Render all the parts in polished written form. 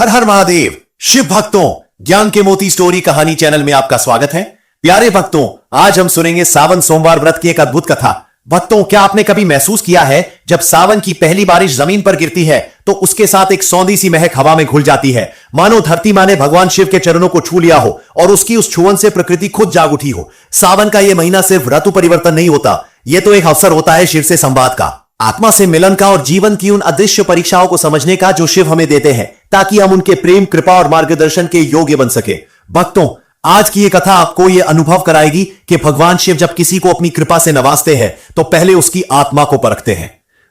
हर हर महादेव। शिव भक्तों, ज्ञान के मोती स्टोरी कहानी चैनल में आपका स्वागत है। प्यारे भक्तों, आज हम सुनेंगे सावन सोमवार व्रत की एक अद्भुत कथा। भक्तों, क्या आपने कभी महसूस किया है जब सावन की पहली बारिश जमीन पर गिरती है तो उसके साथ एक सौंधी सी महक हवा में घुल जाती है, मानो धरती माँ ने भगवान शिव के चरणों को छू लिया हो और उसकी उस छुअन से प्रकृति खुद जाग उठी हो। सावन का यह महीना सिर्फ ऋतु परिवर्तन नहीं होता, यह तो एक अवसर होता है शिव से संवाद का, आत्मा से मिलन का और जीवन की उन अदृश्य परीक्षाओं को समझने का जो शिव हमें देते हैं ताकि हम उनके प्रेम, कृपा और मार्गदर्शन के योग्य बन सके। भक्तों, आज की यह कथा आपको यह अनुभव कराएगी कि भगवान शिव जब किसी को अपनी कृपा से नवाजते हैं तो पहले उसकी आत्मा को परखते हैं।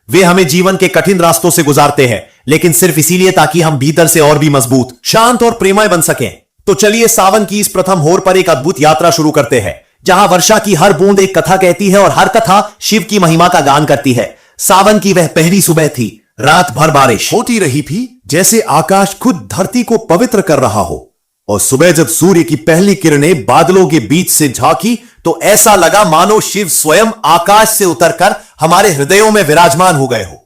वे हमें जीवन के कठिन रास्तों से गुजारते हैं, लेकिन सिर्फ इसीलिए ताकि हम भीतर से और भी मजबूत, शांत और प्रेममय बन सकें। तो चलिए सावन की इस प्रथम होर पर एक अद्भुत यात्रा शुरू करते हैं, जहां वर्षा की हर बूंद एक कथा कहती है और हर कथा शिव की महिमा का गान करती है। सावन की वह पहली सुबह थी। रात भर बारिश होती रही थी, जैसे आकाश खुद धरती को पवित्र कर रहा हो। और सुबह जब सूर्य की पहली किरणें बादलों के बीच से झांकी तो ऐसा लगा मानो शिव स्वयं आकाश से उतरकर हमारे हृदयों में विराजमान हो गए हो।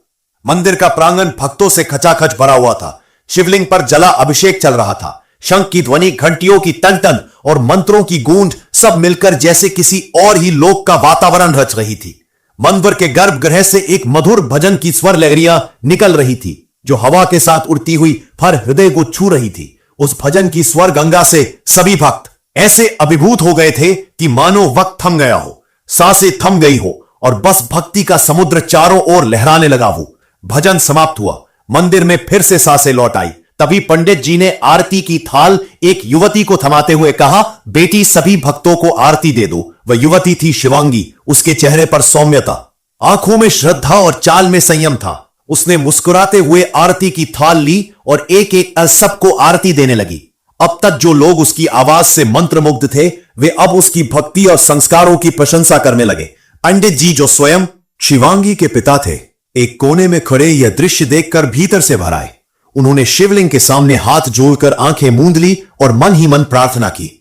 मंदिर का प्रांगण भक्तों से खचाखच भरा हुआ था। शिवलिंग पर जला अभिषेक चल रहा था। शंख की ध्वनि, घंटियों की टन-टन और मंत्रों की गूंज सब मिलकर जैसे किसी और ही लोक का वातावरण रच रही थी। मंदिर के गर्भगृह से एक मधुर भजन की स्वर लहरियां निकल रही थी, जो हवा के साथ उड़ती हुई हर हृदय को छू रही थी। उस भजन की स्वर गंगा से सभी भक्त ऐसे अभिभूत हो गए थे कि मानो वक्त थम गया हो, सांसें थम गई हो और बस भक्ति का समुद्र चारों ओर लहराने लगा हो। भजन समाप्त हुआ, मंदिर में फिर से सांसें लौट आई। तभी पंडित जी ने आरती की थाल एक युवती को थमाते हुए कहा, बेटी सभी भक्तों को आरती दे दो। वह युवती थी शिवांगी। उसके चेहरे पर सौम्यता, आंखों में श्रद्धा और चाल में संयम था। उसने मुस्कुराते हुए आरती की थाल ली और एक एक सबको आरती देने लगी। अब तक जो लोग उसकी आवाज से मंत्रमुग्ध थे, वे अब उसकी भक्ति और संस्कारों की प्रशंसा करने लगे। पंडित जी, जो स्वयं शिवांगी के पिता थे, एक कोने में खड़े यह दृश्य देखकर भीतर से भर आए। उन्होंने शिवलिंग के सामने हाथ जोड़कर आंखें मूंद ली और मन ही मन प्रार्थना की,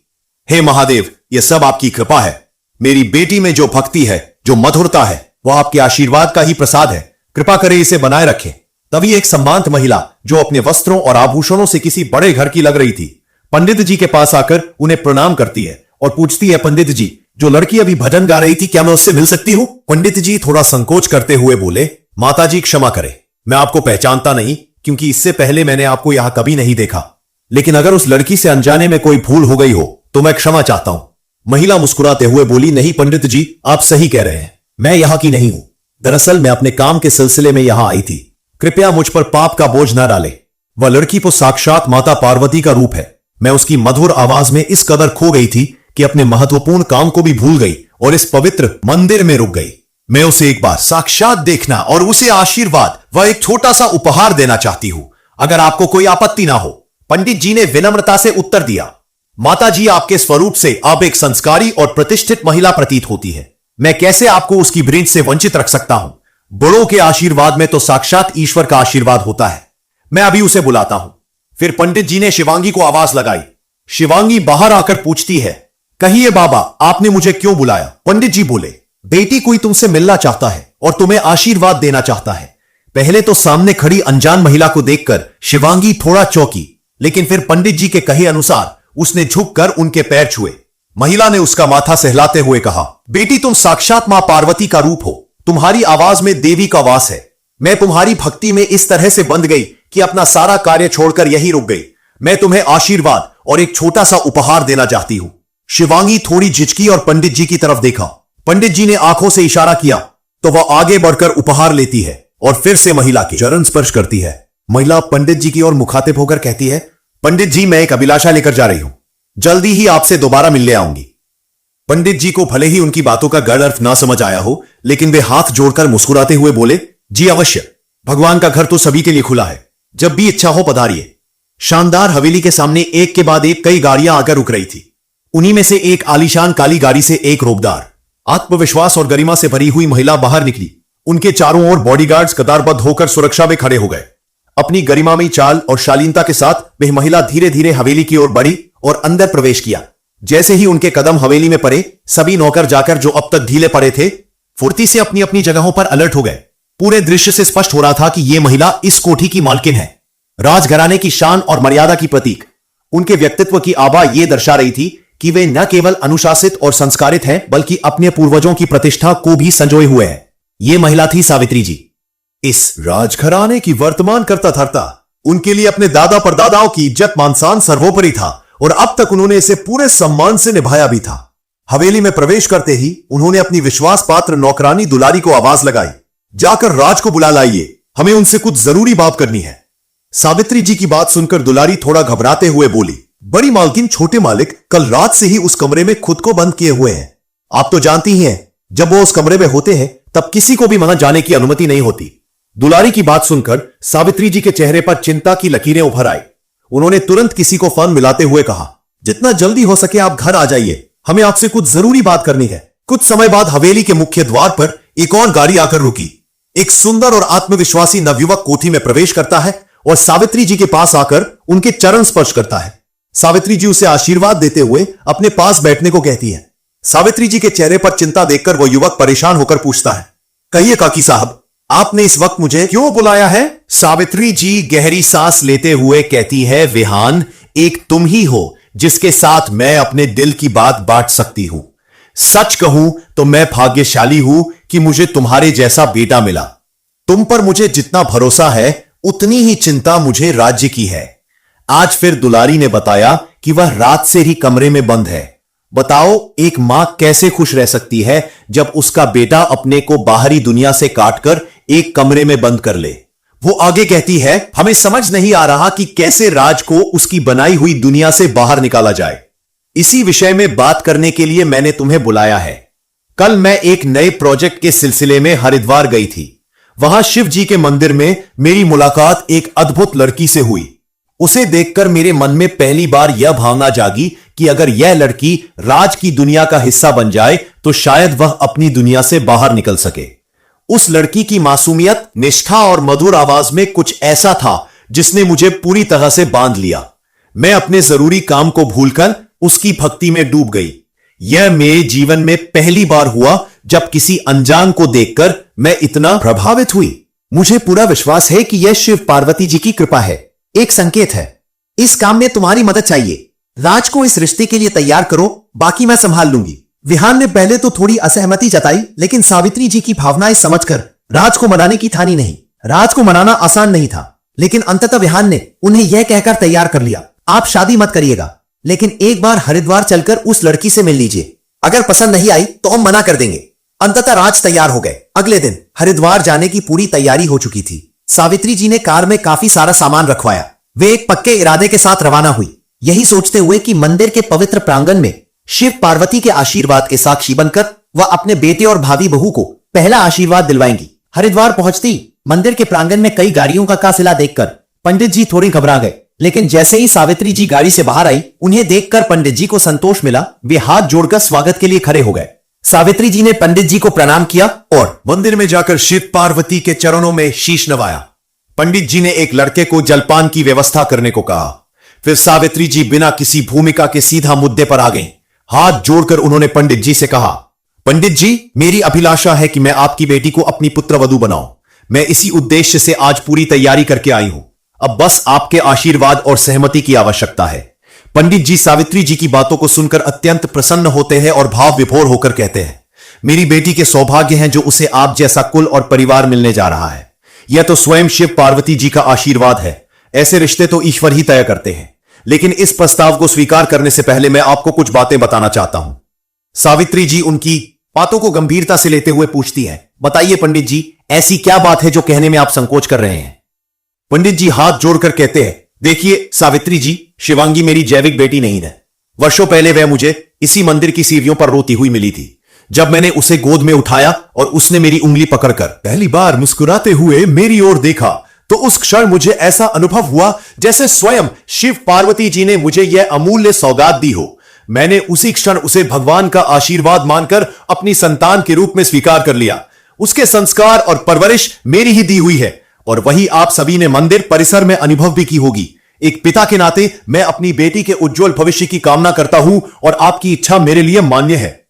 हे महादेव, यह सब आपकी कृपा है। मेरी बेटी में जो भक्ति है, जो मधुरता है, वह आपके आशीर्वाद का ही प्रसाद है। कृपा करे इसे बनाए रखें। तभी एक सम्मानित महिला, जो अपने वस्त्रों और आभूषणों से किसी बड़े घर की लग रही थी, पंडित जी के पास आकर उन्हें प्रणाम करती है और पूछती है, पंडित जी, जो लड़की अभी भजन गा रही थी, क्या मैं उससे मिल सकती हूं? पंडित जी थोड़ा संकोच करते हुए बोले, माता जी क्षमा करें, मैं आपको पहचानता नहीं, क्योंकि इससे पहले मैंने आपको यहां कभी नहीं देखा। लेकिन अगर उस लड़की से अनजाने में कोई भूल हो गई हो तो मैं क्षमा चाहता हूं। महिला मुस्कुराते हुए बोली, नहीं पंडित जी, आप सही कह रहे हैं, मैं यहां की नहीं हूं। दरअसल मैं अपने काम के सिलसिले में यहां आई थी। कृपया मुझ पर पाप का बोझ न डाले। वह लड़की तो साक्षात माता पार्वती का रूप है। मैं उसकी मधुर आवाज में इस कदर खो गई थी कि अपने महत्वपूर्ण काम को भी भूल गई और इस पवित्र मंदिर में रुक गई। मैं उसे एक बार साक्षात देखना और उसे आशीर्वाद व एक छोटा सा उपहार देना चाहती हूं, अगर आपको कोई आपत्ति ना हो। पंडित जी ने विनम्रता से उत्तर दिया, माता जी, आपके स्वरूप से आप एक संस्कारी और प्रतिष्ठित महिला प्रतीत होती है। मैं कैसे आपको उसकी भेंट से वंचित रख सकता हूं? बड़ों के आशीर्वाद में तो साक्षात ईश्वर का आशीर्वाद होता है। मैं अभी उसे बुलाता हूं। फिर पंडित जी ने शिवांगी को आवाज लगाई। शिवांगी बाहर आकर पूछती है, कहिए बाबा, आपने मुझे क्यों बुलाया? पंडित जी बोले, बेटी, कोई तुमसे मिलना चाहता है और तुम्हें आशीर्वाद देना चाहता है। पहले तो सामने खड़ी अनजान महिला को देखकर शिवांगी थोड़ा चौंकी, लेकिन फिर पंडित जी के कहे अनुसार उसने झुककर उनके पैर छुए। महिला ने उसका माथा सहलाते हुए कहा, बेटी, तुम साक्षात मां पार्वती का रूप हो। तुम्हारी आवाज में देवी का वास है। मैं तुम्हारी भक्ति में इस तरह से बंध गई कि अपना सारा कार्य छोड़कर यही रुक गई। मैं तुम्हें आशीर्वाद और एक छोटा सा उपहार देना चाहती हूं। शिवांगी थोड़ी झिझकी और पंडित जी की तरफ देखा। पंडित जी ने आंखों से इशारा किया तो वह आगे बढ़कर उपहार लेती है और फिर से महिला के चरण स्पर्श करती है। महिला पंडित जी की ओर मुखातिब होकर कहती है, पंडित जी, मैं एक अभिलाषा लेकर जा रही हूं, जल्दी ही आपसे दोबारा मिलने आऊंगी। पंडित जी को भले ही उनकी बातों का गढ़ अर्थ ना समझ आया हो, लेकिन वे हाथ जोड़कर मुस्कुराते हुए बोले, जी अवश्य, भगवान का घर तो सभी के लिए खुला है, जब भी इच्छा हो पधारिए। शानदार हवेली के सामने एक के बाद एक कई गाड़ियां आकर रुक रही थी। उन्हीं में से एक आलीशान काली गाड़ी से एक रोबदार, आत्मविश्वास और गरिमा से भरी हुई महिला बाहर निकली। उनके चारों ओर बॉडीगार्ड्स कतारबद्ध होकर सुरक्षा में खड़े हो गए। अपनी गरिमामयी चाल और शालीनता के साथ वह महिला धीरे धीरे हवेली की ओर बढ़ी और अंदर प्रवेश किया। जैसे ही उनके कदम हवेली में पड़े, सभी नौकर जाकर जो अब तक ढीले पड़े थे, फुर्ती से अपनी अपनी जगहों पर अलर्ट हो गए। पूरे दृश्य से स्पष्ट हो रहा था कि यह महिला इस कोठी की मालकिन है। राजघराने की शान और मर्यादा की प्रतीक। उनके व्यक्तित्व की आभा यह दर्शा रही थी कि वे न केवल अनुशासित और संस्कारित हैं, बल्कि अपने पूर्वजों की प्रतिष्ठा को भी संजोए हुए हैं। यह महिला थी सावित्री जी। इस राजघराने की वर्तमान कर्ता धर्ता, उनके लिए अपने दादा परदादाओं की इज्जत मान सम्मान सर्वोपरि था और अब तक उन्होंने इसे पूरे सम्मान से निभाया भी था। हवेली में प्रवेश करते ही उन्होंने अपनी विश्वास पात्र नौकरानी दुलारी को आवाज लगाई, जाकर राज को बुला लाइए, हमें उनसे कुछ जरूरी बात करनी है। सावित्री जी की बात सुनकर दुलारी थोड़ा घबराते हुए बोली, बड़ी मालकिन, छोटे मालिक कल रात से ही उस कमरे में खुद को बंद किए हुए हैं। आप तो जानती ही हैं, जब वो उस कमरे में होते हैं तब किसी को भी वहां जाने की अनुमति नहीं होती। दुलारी की बात सुनकर सावित्री जी के चेहरे पर चिंता की लकीरें उभर आई। उन्होंने तुरंत किसी को फोन मिलाते हुए कहा, जितना जल्दी हो सके आप घर आ जाइए, हमें आपसे कुछ जरूरी बात करनी है। कुछ समय बाद हवेली के मुख्य द्वार पर एक और गाड़ी आकर रुकी। एक सुंदर और आत्मविश्वासी नवयुवक कोठी में प्रवेश करता है और सावित्री जी के पास आकर उनके चरण स्पर्श करता है। सावित्री जी उसे आशीर्वाद देते हुए अपने पास बैठने को कहती है। सावित्री जी के चेहरे पर चिंता देखकर वो युवक परेशान होकर पूछता है, कहिए काकी साहब, आपने इस वक्त मुझे क्यों बुलाया है? सावित्री जी गहरी सांस लेते हुए कहती है, विहान, एक तुम ही हो जिसके साथ मैं अपने दिल की बात बांट सकती हूं। सच कहूं तो मैं भाग्यशाली हूं कि मुझे तुम्हारे जैसा बेटा मिला। तुम पर मुझे जितना भरोसा है उतनी ही चिंता मुझे राज्य की है। आज फिर दुलारी ने बताया कि वह रात से ही कमरे में बंद है। बताओ, एक मां कैसे खुश रह सकती है जब उसका बेटा अपने को बाहरी दुनिया से काटकर एक कमरे में बंद कर ले। वो आगे कहती है, हमें समझ नहीं आ रहा कि कैसे राज को उसकी बनाई हुई दुनिया से बाहर निकाला जाए। इसी विषय में बात करने के लिए मैंने तुम्हें बुलाया है। कल मैं एक नए प्रोजेक्ट के सिलसिले में हरिद्वार गई थी। वहां शिव जी के मंदिर में मेरी मुलाकात एक अद्भुत लड़की से हुई। उसे देखकर मेरे मन में पहली बार यह भावना जागी कि अगर यह लड़की राज की दुनिया का हिस्सा बन जाए तो शायद वह अपनी दुनिया से बाहर निकल सके। उस लड़की की मासूमियत, निष्ठा और मधुर आवाज में कुछ ऐसा था जिसने मुझे पूरी तरह से बांध लिया। मैं अपने जरूरी काम को भूलकर उसकी भक्ति में डूब गई। यह मेरे जीवन में पहली बार हुआ जब किसी अनजान को देखकर मैं इतना प्रभावित हुई। मुझे पूरा विश्वास है कि यह शिव पार्वती जी की कृपा है, एक संकेत है। इस काम में तुम्हारी मदद चाहिए। राज को इस रिश्ते के लिए तैयार करो, बाकी मैं संभाल लूंगी। विहान ने पहले तो थोड़ी असहमति जताई, लेकिन सावित्री जी की भावनाएं समझकर राज को मनाने की ठानी नहीं। राज को मनाना आसान नहीं था, लेकिन अंततः विहान ने उन्हें यह कहकर तैयार कर लिया, आप शादी मत करिएगा, लेकिन एक बार हरिद्वार चलकर उस लड़की से मिल लीजिए। अगर पसंद नहीं आई तो हम मना कर देंगे। अंततः राज तैयार हो गए। अगले दिन हरिद्वार जाने की पूरी तैयारी हो चुकी थी। सावित्री जी ने कार में काफी सारा सामान रखवाया। वे एक पक्के इरादे के साथ रवाना हुई, यही सोचते हुए कि मंदिर के पवित्र प्रांगण में शिव पार्वती के आशीर्वाद के साक्षी बनकर वह अपने बेटे और भावी बहू को पहला आशीर्वाद दिलवाएंगी। हरिद्वार पहुंचती मंदिर के प्रांगण में कई गाड़ियों का काफिला देखकर पंडित जी थोड़ी घबरा गए, लेकिन जैसे ही सावित्री जी गाड़ी से बाहर आई, उन्हें देखकर पंडित जी को संतोष मिला। वे हाथ जोड़कर स्वागत के लिए खड़े हो गए। सावित्री जी ने पंडित जी को प्रणाम किया और मंदिर में जाकर शिव पार्वती के चरणों में शीश नवाया। पंडित जी ने एक लड़के को जलपान की व्यवस्था करने को कहा। फिर सावित्री जी बिना किसी भूमिका के सीधा मुद्दे पर आ गईं। हाथ जोड़कर उन्होंने पंडित जी से कहा, पंडित जी, मेरी अभिलाषा है कि मैं आपकी बेटी को अपनी पुत्रवधू बनाऊं। मैं इसी उद्देश्य से आज पूरी तैयारी करके आई हूं। अब बस आपके आशीर्वाद और सहमति की आवश्यकता है। पंडित जी सावित्री जी की बातों को सुनकर अत्यंत प्रसन्न होते हैं और भाव विभोर होकर कहते हैं, मेरी बेटी के सौभाग्य हैं जो उसे आप जैसा कुल और परिवार मिलने जा रहा है। यह तो स्वयं शिव पार्वती जी का आशीर्वाद है। ऐसे रिश्ते तो ईश्वर ही तय करते हैं। लेकिन इस प्रस्ताव को स्वीकार करने से पहले मैं आपको कुछ बातें बताना चाहता हूं। सावित्री जी उनकी बातों को गंभीरता से लेते हुए पूछती है, बताइए पंडित जी, ऐसी क्या बात है जो कहने में आप संकोच कर रहे हैं? पंडित जी हाथ जोड़कर कहते हैं, देखिए सावित्री जी, शिवांगी मेरी जैविक बेटी नहीं है। वर्षों पहले वह मुझे इसी मंदिर की सीढ़ियों पर रोती हुई मिली थी। जब मैंने उसे गोद में उठाया और उसने मेरी उंगली पकड़कर पहली बार मुस्कुराते हुए मेरी ओर देखा, तो उस क्षण मुझे ऐसा अनुभव हुआ जैसे स्वयं शिव पार्वती जी ने मुझे यह अमूल्य सौगात दी हो। मैंने उसी क्षण उसे भगवान का आशीर्वाद मानकर अपनी संतान के रूप में स्वीकार कर लिया। उसके संस्कार और परवरिश मेरी ही दी हुई है और वही आप सभी ने मंदिर परिसर में अनुभव भी की होगी। एक पिता के नाते मैं अपनी बेटी के उज्जवल भविष्य की कामना करता हूं और आपकी इच्छा मेरे लिए मान्य है।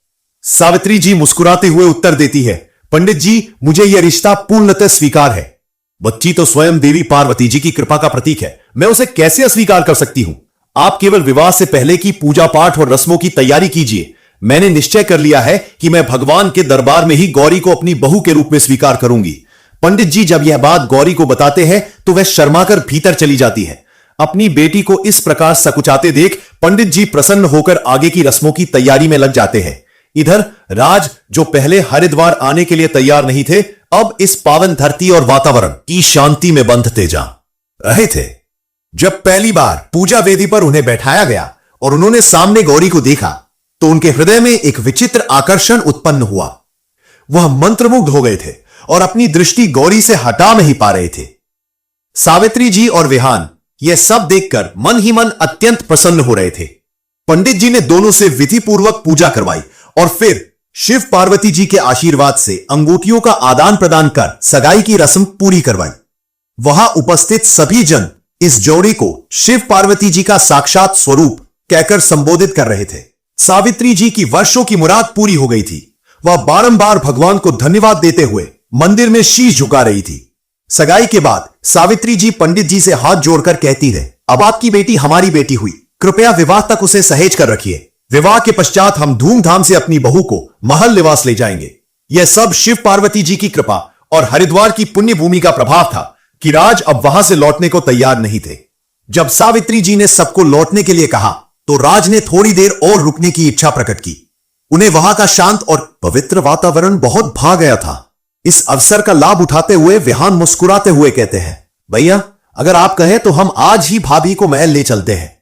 सावित्री जी मुस्कुराते हुए उत्तर देती है, पंडित जी, मुझे यह रिश्ता पूर्णतः स्वीकार है। बच्ची तो स्वयं देवी पार्वती जी की कृपा का प्रतीक है, मैं उसे कैसे अस्वीकार कर सकती हूं? आप केवल विवाह से पहले की पूजा पाठ और रस्मों की तैयारी कीजिए। मैंने निश्चय कर लिया है कि मैं भगवान के दरबार में ही गौरी को अपनी बहू के रूप में स्वीकार करूंगी। पंडित जी जब यह बात गौरी को बताते हैं तो वह शर्माकर भीतर चली जाती है। अपनी बेटी को इस प्रकार सकुचाते देख पंडित जी प्रसन्न होकर आगे की रस्मों की तैयारी में लग जाते हैं। इधर राज, जो पहले हरिद्वार आने के लिए तैयार नहीं थे, अब इस पावन धरती और वातावरण की शांति में बंधते जा रहे थे। जब पहली बार पूजा वेदी पर उन्हें बैठाया गया और उन्होंने सामने गौरी को देखा तो उनके हृदय में एक विचित्र आकर्षण उत्पन्न हुआ। वह मंत्रमुग्ध हो गए थे और अपनी दृष्टि गौरी से हटा नहीं पा रहे थे। सावित्री जी और विहान यह सब देखकर मन ही मन अत्यंत प्रसन्न हो रहे थे। पंडित जी ने दोनों से विधि पूर्वक पूजा करवाई और फिर शिव पार्वती जी के आशीर्वाद से अंगूठियों का आदान प्रदान कर सगाई की रस्म पूरी करवाई। वहां उपस्थित सभी जन इस जोड़ी को शिव पार्वती जी का साक्षात स्वरूप कहकर संबोधित कर रहे थे। सावित्री जी की वर्षों की मुराद पूरी हो गई थी। वह बारंबार भगवान को धन्यवाद देते हुए मंदिर में शीश झुका रही थी। सगाई के बाद सावित्री जी पंडित जी से हाथ जोड़कर कहती रहे, अब आपकी बेटी हमारी बेटी हुई, कृपया विवाह तक उसे सहेज कर रखिए। विवाह के पश्चात हम धूमधाम से अपनी बहू को महल निवास ले जाएंगे। यह सब शिव पार्वती जी की कृपा और हरिद्वार की पुण्य भूमि का प्रभाव था कि राज अब वहां से लौटने को तैयार नहीं थे। जब सावित्री जी ने सबको लौटने के लिए कहा तो राज ने थोड़ी देर और रुकने की इच्छा प्रकट की। उन्हें वहां का शांत और पवित्र वातावरण बहुत भा गया था। इस अवसर का लाभ उठाते हुए विहान मुस्कुराते हुए कहते हैं, भैया अगर आप कहें तो हम आज ही भाभी को महल ले चलते हैं,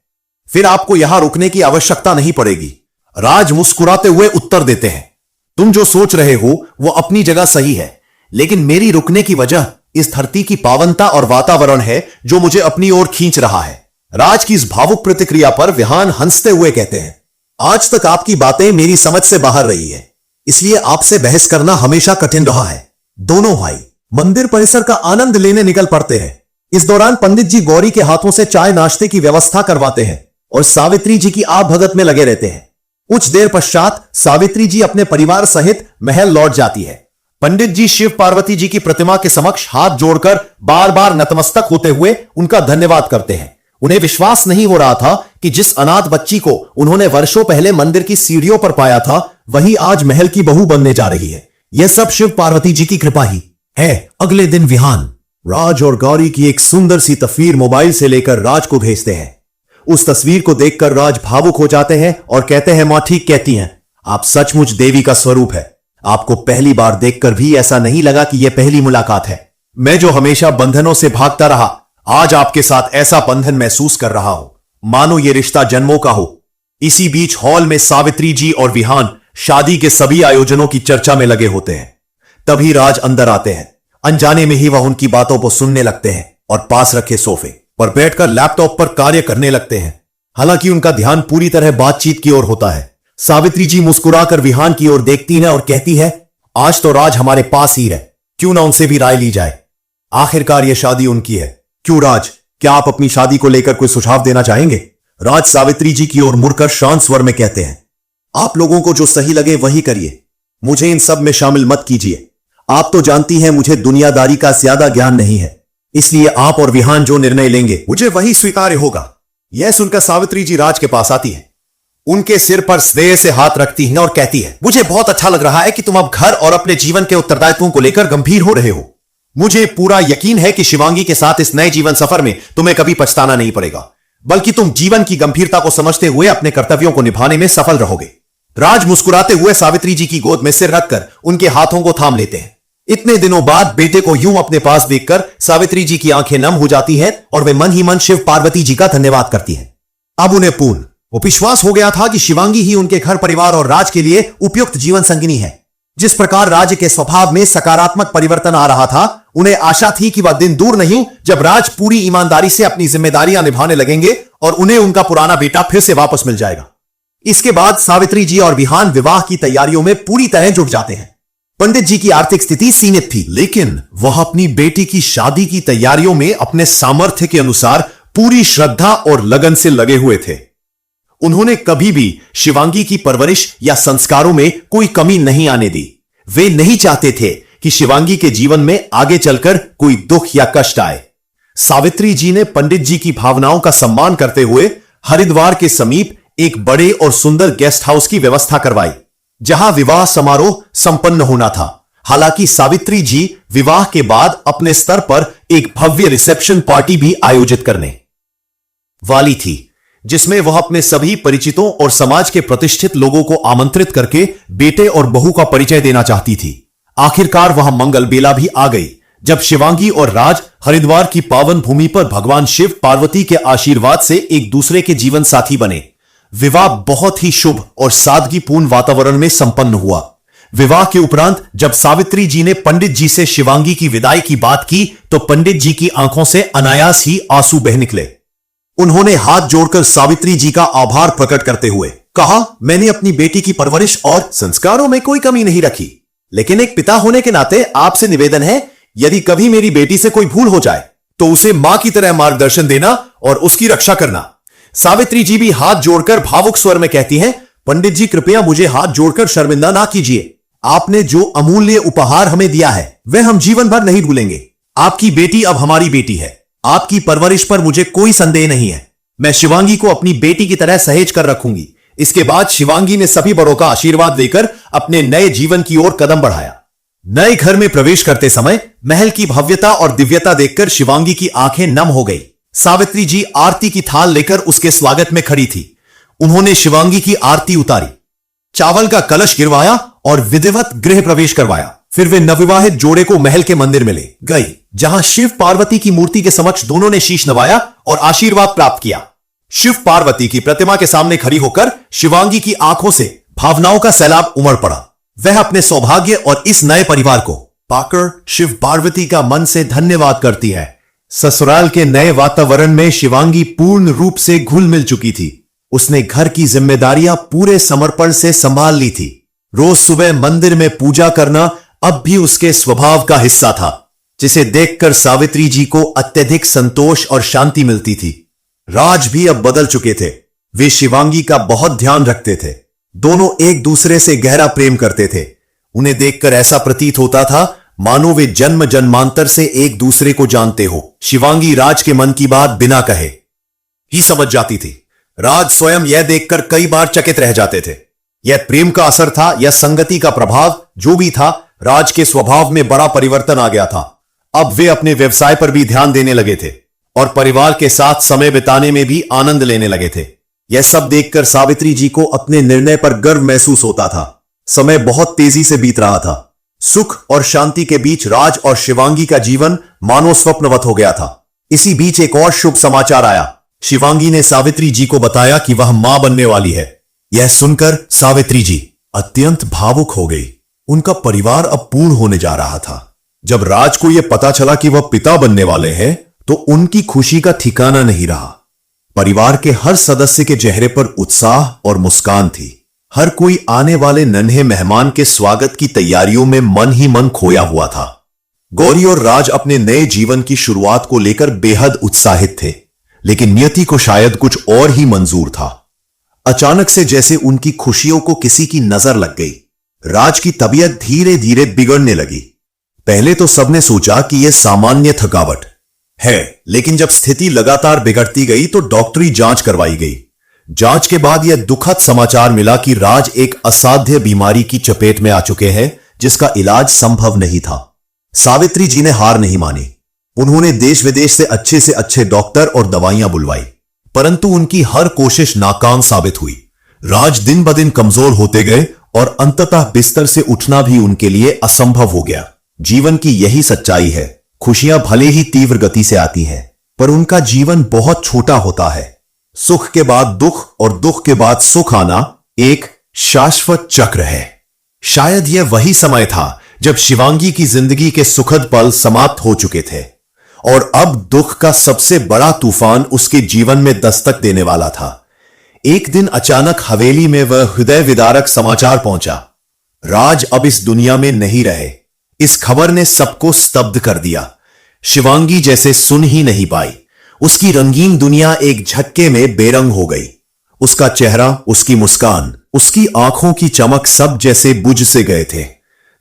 फिर आपको यहां रुकने की आवश्यकता नहीं पड़ेगी। राज मुस्कुराते हुए उत्तर देते हैं, तुम जो सोच रहे हो वो अपनी जगह सही है, लेकिन मेरी रुकने की वजह इस धरती की पावनता और वातावरण है जो मुझे अपनी ओर खींच रहा है। राज की इस भावुक प्रतिक्रिया पर विहान हंसते हुए कहते हैं, आज तक आपकी बातें मेरी समझ से बाहर रही है, इसलिए आपसे बहस करना हमेशा कठिन रहा है। दोनों भाई मंदिर परिसर का आनंद लेने निकल पड़ते हैं। इस दौरान पंडित जी गौरी के हाथों से चाय नाश्ते की व्यवस्था करवाते हैं और सावित्री जी की आप भगत में लगे रहते हैं। कुछ देर पश्चात सावित्री जी अपने परिवार सहित महल लौट जाती है। पंडित जी शिव पार्वती जी की प्रतिमा के समक्ष हाथ जोड़कर बार बार नतमस्तक होते हुए उनका धन्यवाद करते हैं। उन्हें विश्वास नहीं हो रहा था कि जिस अनाथ बच्ची को उन्होंने वर्षों पहले मंदिर की सीढ़ियों पर पाया था वही आज महल की बहू बनने जा रही है। यह सब शिव पार्वती जी की कृपा ही है। अगले दिन विहान राज और गौरी की एक सुंदर सी तस्वीर मोबाइल से लेकर राज को भेजते हैं। उस तस्वीर को देखकर राज भावुक हो जाते हैं और कहते हैं, मां ठीक कहती हैं, आप सचमुच देवी का स्वरूप है। आपको पहली बार देखकर भी ऐसा नहीं लगा कि यह पहली मुलाकात है। मैं जो हमेशा बंधनों से भागता रहा, आज आपके साथ ऐसा बंधन महसूस कर रहा हूं, मानो ये रिश्ता जन्मों का हो। इसी बीच हॉल में सावित्री जी और विहान शादी के सभी आयोजनों की चर्चा में लगे होते हैं। तभी राज अंदर आते हैं। अनजाने में ही वह उनकी बातों को सुनने लगते हैं और पास रखे सोफे पर बैठकर लैपटॉप पर कार्य करने लगते हैं। हालांकि उनका ध्यान पूरी तरह बातचीत की ओर होता है। सावित्री जी मुस्कुराकर विहान की ओर देखती है और कहती है, आज तो राज हमारे पास ही है, क्यों ना उनसे भी राय ली जाए। आखिरकार यह शादी उनकी है। क्यों राज, क्या आप अपनी शादी को लेकर कोई सुझाव देना चाहेंगे? राज सावित्री जी की ओर मुड़कर शांत स्वर में कहते हैं, आप लोगों को जो सही लगे वही करिए, मुझे इन सब में शामिल मत कीजिए। आप तो जानती हैं मुझे दुनियादारी का ज्यादा ज्ञान नहीं है, इसलिए आप और विहान जो निर्णय लेंगे मुझे वही स्वीकार्य होगा। यह सुनकर सावित्री जी राज के पास आती है, उनके सिर पर स्नेह से हाथ रखती हैं और कहती है, मुझे बहुत अच्छा लग रहा है कि तुम अब घर और अपने जीवन के उत्तरदायित्वों को लेकर गंभीर हो रहे हो। मुझे पूरा यकीन है कि शिवांगी के साथ इस नए जीवन सफर में तुम्हें कभी पछताना नहीं पड़ेगा, बल्कि तुम जीवन की गंभीरता को समझते हुए अपने कर्तव्यों को निभाने में सफल रहोगे। राज मुस्कुराते हुए सावित्री जी की गोद में सिर रखकर उनके हाथों को थाम लेते हैं। इतने दिनों बाद बेटे को यूं अपने पास देखकर सावित्री जी की आंखें नम हो जाती हैं और वे मन ही मन शिव पार्वती जी का धन्यवाद करती हैं। अब उन्हें पूर्ण विश्वास हो गया था कि शिवांगी ही उनके घर परिवार और राज के लिए उपयुक्त जीवन संगिनी है। जिस प्रकार राज के स्वभाव में सकारात्मक परिवर्तन आ रहा था, उन्हें आशा थी कि वह दिन दूर नहीं जब राज पूरी ईमानदारी से अपनी जिम्मेदारियां निभाने लगेंगे और उन्हें उनका पुराना बेटा फिर से वापस मिल जाएगा। इसके बाद सावित्री जी और विहान विवाह की तैयारियों में पूरी तरह जुट जाते हैं। पंडित जी की आर्थिक स्थिति सीमित थी, लेकिन वह अपनी बेटी की शादी की तैयारियों में अपने सामर्थ्य के अनुसार पूरी श्रद्धा और लगन से लगे हुए थे। उन्होंने कभी भी शिवांगी की परवरिश या संस्कारों में कोई कमी नहीं आने दी। वे नहीं चाहते थे कि शिवांगी के जीवन में आगे चलकर कोई दुख या कष्ट आए। सावित्री जी ने पंडित जी की भावनाओं का सम्मान करते हुए हरिद्वार के समीप एक बड़े और सुंदर गेस्ट हाउस की व्यवस्था करवाई, जहां विवाह समारोह संपन्न होना था। हालांकि सावित्री जी विवाह के बाद अपने स्तर पर एक भव्य रिसेप्शन पार्टी भी आयोजित करने वाली थी, जिसमें वह अपने सभी परिचितों और समाज के प्रतिष्ठित लोगों को आमंत्रित करके बेटे और बहू का परिचय देना चाहती थी। आखिरकार वह मंगल बेला भी आ गई, जब शिवांगी और राज हरिद्वार की पावन भूमि पर भगवान शिव पार्वती के आशीर्वाद से एक दूसरे के जीवन साथी बने। विवाह बहुत ही शुभ और सादगीपूर्ण वातावरण में संपन्न हुआ। विवाह के उपरांत जब सावित्री जी ने पंडित जी से शिवांगी की विदाई की बात की, तो पंडित जी की आंखों से अनायास ही आंसू बह निकले। उन्होंने हाथ जोड़कर सावित्री जी का आभार प्रकट करते हुए कहा, मैंने अपनी बेटी की परवरिश और संस्कारों में कोई कमी नहीं रखी, लेकिन एक पिता होने के नाते आपसे निवेदन है, यदि कभी मेरी बेटी से कोई भूल हो जाए तो उसे मां की तरह मार्गदर्शन देना और उसकी रक्षा करना। सावित्री जी भी हाथ जोड़कर भावुक स्वर में कहती हैं, पंडित जी कृपया मुझे हाथ जोड़कर शर्मिंदा ना कीजिए। आपने जो अमूल्य उपहार हमें दिया है वह हम जीवन भर नहीं भूलेंगे। आपकी बेटी अब हमारी बेटी है। आपकी परवरिश पर मुझे कोई संदेह नहीं है। मैं शिवांगी को अपनी बेटी की तरह सहेज कर रखूंगी। इसके बाद शिवांगी ने सभी बड़ों का आशीर्वाद देकर अपने नए जीवन की ओर कदम बढ़ाया। नए घर में प्रवेश करते समय महल की भव्यता और दिव्यता देखकर शिवांगी की आंखें नम हो गई। सावित्री जी आरती की थाल लेकर उसके स्वागत में खड़ी थी। उन्होंने शिवांगी की आरती उतारी, चावल का कलश गिरवाया और विधिवत गृह प्रवेश करवाया। फिर वे नवविवाहित जोड़े को महल के मंदिर में ले गई, जहां शिव पार्वती की मूर्ति के समक्ष दोनों ने शीश नवाया और आशीर्वाद प्राप्त किया। शिव पार्वती की प्रतिमा के सामने खड़ी होकर शिवांगी की आंखों से भावनाओं का सैलाब उमड़ पड़ा। वह अपने सौभाग्य और इस नए परिवार को पाकर शिव पार्वती का मन से धन्यवाद करती है। ससुराल के नए वातावरण में शिवांगी पूर्ण रूप से घुल मिल चुकी थी। उसने घर की जिम्मेदारियां पूरे समर्पण से संभाल ली थी। रोज सुबह मंदिर में पूजा करना अब भी उसके स्वभाव का हिस्सा था, जिसे देखकर सावित्री जी को अत्यधिक संतोष और शांति मिलती थी। राज भी अब बदल चुके थे। वे शिवांगी का बहुत ध्यान रखते थे। दोनों एक दूसरे से गहरा प्रेम करते थे। उन्हें देखकर ऐसा प्रतीत होता था मानो वे जन्म जन्मांतर से एक दूसरे को जानते हो। शिवांगी राज के मन की बात बिना कहे ही समझ जाती थी। राज स्वयं यह देखकर कई बार चकित रह जाते थे। यह प्रेम का असर था या संगति का प्रभाव, जो भी था, राज के स्वभाव में बड़ा परिवर्तन आ गया था। अब वे अपने व्यवसाय पर भी ध्यान देने लगे थे और परिवार के साथ समय बिताने में भी आनंद लेने लगे थे। यह सब देखकर सावित्री जी को अपने निर्णय पर गर्व महसूस होता था। समय बहुत तेजी से बीत रहा था। सुख और शांति के बीच राज और शिवांगी का जीवन मानो स्वप्नवत हो गया था। इसी बीच एक और शुभ समाचार आया। शिवांगी ने सावित्री जी को बताया कि वह मां बनने वाली है। यह सुनकर सावित्री जी अत्यंत भावुक हो गई। उनका परिवार अब पूर्ण होने जा रहा था। जब राज को यह पता चला कि वह पिता बनने वाले हैं, तो उनकी खुशी का ठिकाना नहीं रहा। परिवार के हर सदस्य के चेहरे पर उत्साह और मुस्कान थी। हर कोई आने वाले नन्हे मेहमान के स्वागत की तैयारियों में मन ही मन खोया हुआ था। गौरी और राज अपने नए जीवन की शुरुआत को लेकर बेहद उत्साहित थे, लेकिन नियति को शायद कुछ और ही मंजूर था। अचानक से जैसे उनकी खुशियों को किसी की नजर लग गई। राज की तबीयत धीरे धीरे बिगड़ने लगी। पहले तो सबने सोचा कि यह सामान्य थकावट है, लेकिन जब स्थिति लगातार बिगड़ती गई तो डॉक्टरी जांच करवाई गई। जांच के बाद यह दुखद समाचार मिला कि राज एक असाध्य बीमारी की चपेट में आ चुके हैं, जिसका इलाज संभव नहीं था। सावित्री जी ने हार नहीं मानी। उन्होंने देश विदेश से अच्छे डॉक्टर और दवाइयां बुलवाई, परंतु उनकी हर कोशिश नाकाम साबित हुई। राज दिन ब दिन कमजोर होते गए और अंततः बिस्तर से उठना भी उनके लिए असंभव हो गया। जीवन की यही सच्चाई है। खुशियां भले ही तीव्र गति से आती हैं, पर उनका जीवन बहुत छोटा होता है। सुख के बाद दुख और दुख के बाद सुख आना एक शाश्वत चक्र है। शायद यह वही समय था जब शिवांगी की जिंदगी के सुखद पल समाप्त हो चुके थे और अब दुख का सबसे बड़ा तूफान उसके जीवन में दस्तक देने वाला था। एक दिन अचानक हवेली में वह हृदय विदारक समाचार पहुंचा। राज अब इस दुनिया में नहीं रहे। इस खबर ने सबको स्तब्ध कर दिया। शिवांगी जैसे सुन ही नहीं पाई। उसकी रंगीन दुनिया एक झटके में बेरंग हो गई। उसका चेहरा, उसकी मुस्कान, उसकी आंखों की चमक सब जैसे बुझ से गए थे।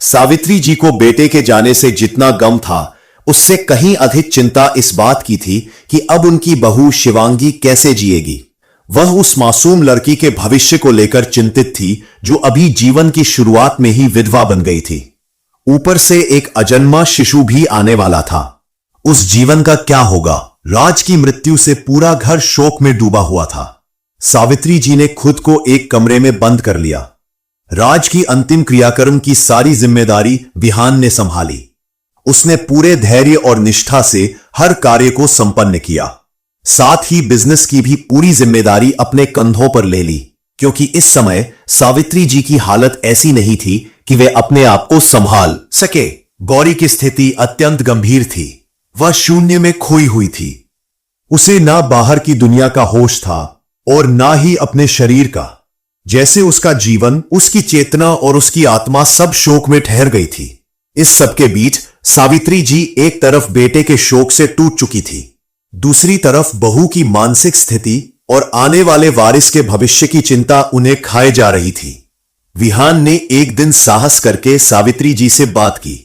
सावित्री जी को बेटे के जाने से जितना गम था, उससे कहीं अधिक चिंता इस बात की थी कि अब उनकी बहू शिवांगी कैसे जिएगी। वह उस मासूम लड़की के भविष्य को लेकर चिंतित थी जो अभी जीवन की शुरुआत में ही विधवा बन गई थी। ऊपर से एक अजन्मा शिशु भी आने वाला था। उस जीवन का क्या होगा? राज की मृत्यु से पूरा घर शोक में डूबा हुआ था। सावित्री जी ने खुद को एक कमरे में बंद कर लिया। राज की अंतिम क्रियाक्रम की सारी जिम्मेदारी विहान ने संभाली। उसने पूरे धैर्य और निष्ठा से हर कार्य को संपन्न किया। साथ ही बिजनेस की भी पूरी जिम्मेदारी अपने कंधों पर ले ली, क्योंकि इस समय सावित्री जी की हालत ऐसी नहीं थी कि वे अपने आप को संभाल सके। गौरी की स्थिति अत्यंत गंभीर थी। वह शून्य में खोई हुई थी। उसे ना बाहर की दुनिया का होश था और ना ही अपने शरीर का। जैसे उसका जीवन, उसकी चेतना और उसकी आत्मा सब शोक में ठहर गई थी। इस सबके बीच सावित्री जी एक तरफ बेटे के शोक से टूट चुकी थी, दूसरी तरफ बहू की मानसिक स्थिति और आने वाले वारिस के भविष्य की चिंता उन्हें खाए जा रही थी। विहान ने एक दिन साहस करके सावित्री जी से बात की।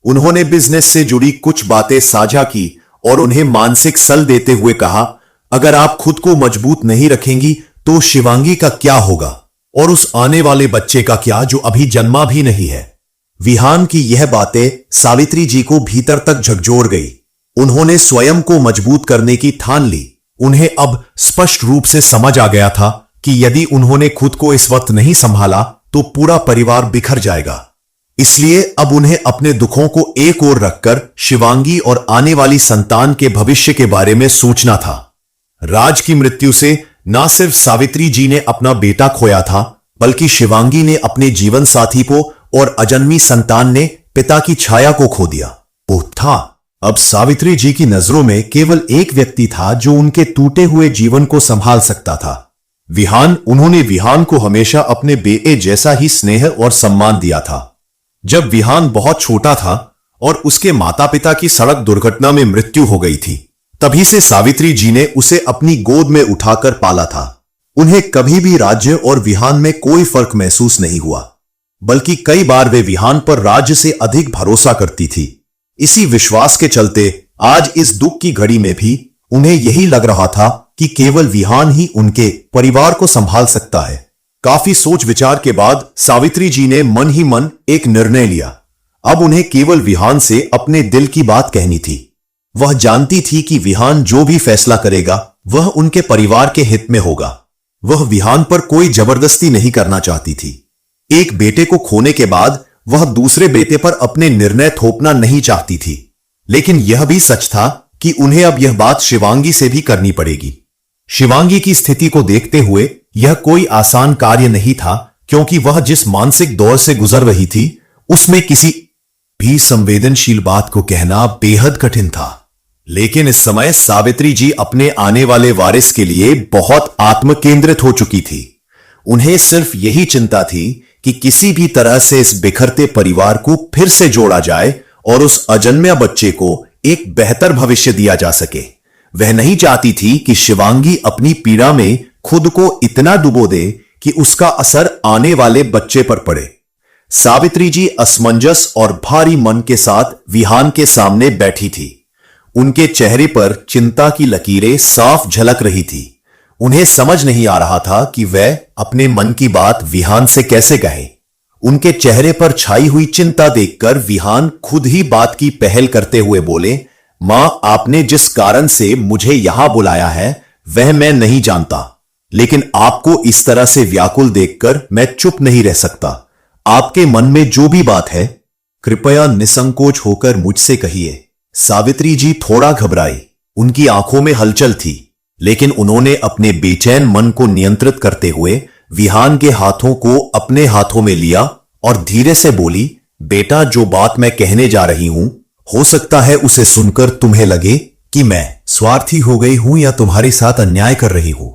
उन्होंने बिजनेस से जुड़ी कुछ बातें साझा की और उन्हें मानसिक सल देते हुए कहा, अगर आप खुद को मजबूत नहीं रखेंगी तो शिवांगी का क्या होगा और उस आने वाले बच्चे का क्या जो अभी जन्मा भी नहीं है। विहान की यह बातें सावित्री जी को भीतर तक झकझोर गई। उन्होंने स्वयं को मजबूत करने की ठान ली। उन्हें अब स्पष्ट रूप से समझ आ गया था कि यदि उन्होंने खुद को इस वक्त नहीं संभाला तो पूरा परिवार बिखर जाएगा। इसलिए अब उन्हें अपने दुखों को एक ओर रखकर शिवांगी और आने वाली संतान के भविष्य के बारे में सोचना था। राज की मृत्यु से न सिर्फ सावित्री जी ने अपना बेटा खोया था, बल्कि शिवांगी ने अपने जीवन साथी को और अजन्मी संतान ने पिता की छाया को खो दिया। वो था अब सावित्री जी की नजरों में केवल एक व्यक्ति था जो उनके टूटे हुए जीवन को संभाल सकता था, विहान। उन्होंने विहान को हमेशा अपने बेटे जैसा ही स्नेह और सम्मान दिया था। जब विहान बहुत छोटा था और उसके माता पिता की सड़क दुर्घटना में मृत्यु हो गई थी, तभी से सावित्री जी ने उसे अपनी गोद में उठाकर पाला था। उन्हें कभी भी राज्य और विहान में कोई फर्क महसूस नहीं हुआ, बल्कि कई बार वे विहान पर राज्य से अधिक भरोसा करती थी। इसी विश्वास के चलते आज इस दुख की घड़ी में भी उन्हें यही लग रहा था कि केवल विहान ही उनके परिवार को संभाल सकता है। काफी सोच विचार के बाद सावित्री जी ने मन ही मन एक निर्णय लिया। अब उन्हें केवल विहान से अपने दिल की बात कहनी थी। वह जानती थी कि विहान जो भी फैसला करेगा वह उनके परिवार के हित में होगा। वह विहान पर कोई जबरदस्ती नहीं करना चाहती थी। एक बेटे को खोने के बाद वह दूसरे बेटे पर अपने निर्णय थोपना नहीं चाहती थी, लेकिन यह भी सच था कि उन्हें अब यह बात शिवांगी से भी करनी पड़ेगी। शिवांगी की स्थिति को देखते हुए यह कोई आसान कार्य नहीं था, क्योंकि वह जिस मानसिक दौर से गुजर रही थी उसमें किसी भी संवेदनशील बात को कहना बेहद कठिन था। लेकिन इस समय सावित्री जी अपने आने वाले वारिस के लिए बहुत आत्मकेंद्रित हो चुकी थी। उन्हें सिर्फ यही चिंता थी कि किसी भी तरह से इस बिखरते परिवार को फिर से जोड़ा जाए और उस अजन्मे बच्चे को एक बेहतर भविष्य दिया जा सके। वह नहीं चाहती थी कि शिवांगी अपनी पीड़ा में खुद को इतना डुबो दे कि उसका असर आने वाले बच्चे पर पड़े। सावित्री जी असमंजस और भारी मन के साथ विहान के सामने बैठी थी। उनके चेहरे पर चिंता की लकीरें साफ झलक रही थी। उन्हें समझ नहीं आ रहा था कि वह अपने मन की बात विहान से कैसे कहे। उनके चेहरे पर छाई हुई चिंता देखकर विहान खुद ही बात की पहल करते हुए बोले, मां, आपने जिस कारण से मुझे यहां बुलाया है वह मैं नहीं जानता, लेकिन आपको इस तरह से व्याकुल देखकर मैं चुप नहीं रह सकता। आपके मन में जो भी बात है कृपया निसंकोच होकर मुझसे कहिए। सावित्री जी थोड़ा घबराई। उनकी आंखों में हलचल थी, लेकिन उन्होंने अपने बेचैन मन को नियंत्रित करते हुए विहान के हाथों को अपने हाथों में लिया और धीरे से बोली, बेटा, जो बात मैं कहने जा रही हूं, हो सकता है उसे सुनकर तुम्हें लगे कि मैं स्वार्थी हो गई हूं या तुम्हारे साथ अन्याय कर रही हूं,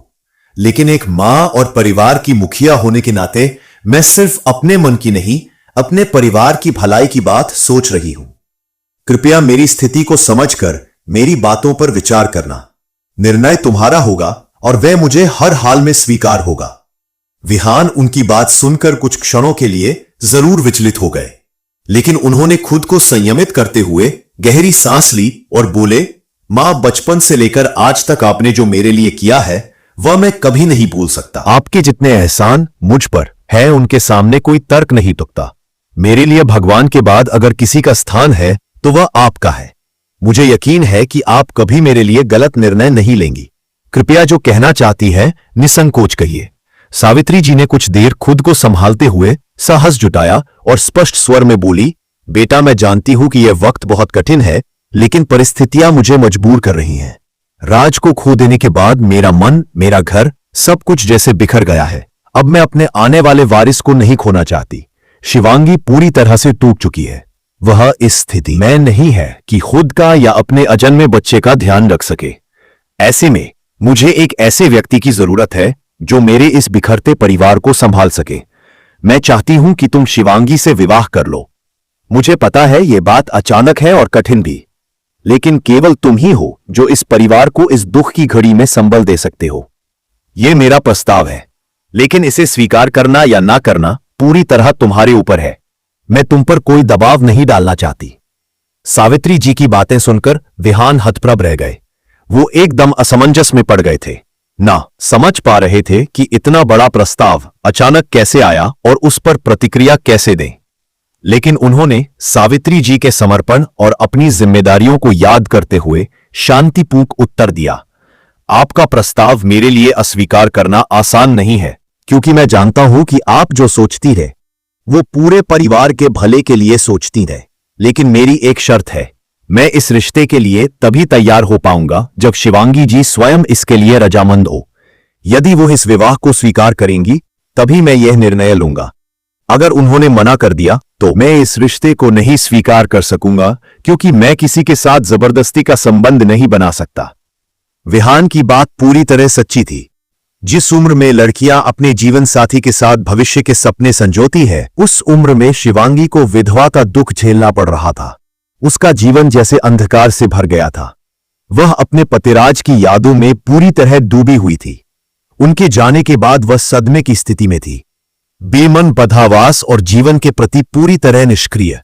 लेकिन एक मां और परिवार की मुखिया होने के नाते मैं सिर्फ अपने मन की नहीं, अपने परिवार की भलाई की बात सोच रही हूं। कृपया मेरी स्थिति को समझकर मेरी बातों पर विचार करना। निर्णय तुम्हारा होगा और वह मुझे हर हाल में स्वीकार होगा। विहान उनकी बात सुनकर कुछ क्षणों के लिए जरूर विचलित हो गए, लेकिन उन्होंने खुद को संयमित करते हुए गहरी सांस ली और बोले, मां, बचपन से लेकर आज तक आपने जो मेरे लिए किया है वह मैं कभी नहीं भूल सकता। आपके जितने एहसान मुझ पर है उनके सामने कोई तर्क नहीं टुकता। मेरे लिए भगवान के बाद अगर किसी का स्थान है तो वह आपका है। मुझे यकीन है कि आप कभी मेरे लिए गलत निर्णय नहीं लेंगी। कृपया जो कहना चाहती है निसंकोच कहिए। सावित्री जी ने कुछ देर खुद को संभालते हुए साहस जुटाया और स्पष्ट स्वर में बोली, बेटा, मैं जानती हूं कि यह वक्त बहुत कठिन है, लेकिन परिस्थितियां मुझे मजबूर कर रही हैं। राज को खो देने के बाद मेरा मन, मेरा घर, सब कुछ जैसे बिखर गया है। अब मैं अपने आने वाले वारिस को नहीं खोना चाहती। शिवांगी पूरी तरह से टूट चुकी है। वह इस स्थिति में नहीं है कि खुद का या अपने अजन्मे बच्चे का ध्यान रख सके। ऐसे में मुझे एक ऐसे व्यक्ति की जरूरत है जो मेरे इस बिखरते परिवार को संभाल सके। मैं चाहती हूं कि तुम शिवांगी से विवाह कर लो। मुझे पता है यह बात अचानक है और कठिन भी, लेकिन केवल तुम ही हो जो इस परिवार को इस दुख की घड़ी में संबल दे सकते हो। यह मेरा प्रस्ताव है, लेकिन इसे स्वीकार करना या ना करना पूरी तरह तुम्हारे ऊपर है। मैं तुम पर कोई दबाव नहीं डालना चाहती। सावित्री जी की बातें सुनकर विहान हतप्रभ रह गए। वो एकदम असमंजस में पड़ गए थे। ना समझ पा रहे थे कि इतना बड़ा प्रस्ताव अचानक कैसे आया और उस पर प्रतिक्रिया कैसे दें। लेकिन उन्होंने सावित्री जी के समर्पण और अपनी जिम्मेदारियों को याद करते हुए शांतिपूर्ण उत्तर दिया, आपका प्रस्ताव मेरे लिए अस्वीकार करना आसान नहीं है, क्योंकि मैं जानता हूं कि आप जो सोचती है वो पूरे परिवार के भले के लिए सोचती है। लेकिन मेरी एक शर्त है, मैं इस रिश्ते के लिए तभी तैयार हो पाऊंगा जब शिवांगी जी स्वयं इसके लिए रजामंद हो। यदि वो इस विवाह को स्वीकार करेंगी तभी मैं यह निर्णय लूंगा। अगर उन्होंने मना कर दिया तो मैं इस रिश्ते को नहीं स्वीकार कर सकूंगा, क्योंकि मैं किसी के साथ जबरदस्ती का संबंध नहीं बना सकता। विहान की बात पूरी तरह सच्ची थी। जिस उम्र में लड़कियां अपने जीवन साथी के साथ भविष्य के सपने संजोती है, उस उम्र में शिवांगी को विधवा का दुख झेलना पड़ रहा था। उसका जीवन जैसे अंधकार से भर गया था। वह अपने पतिराज की यादों में पूरी तरह डूबी हुई थी। उनके जाने के बाद वह सदमे की स्थिति में थी, बेमन, बदहवास और जीवन के प्रति पूरी तरह निष्क्रिय।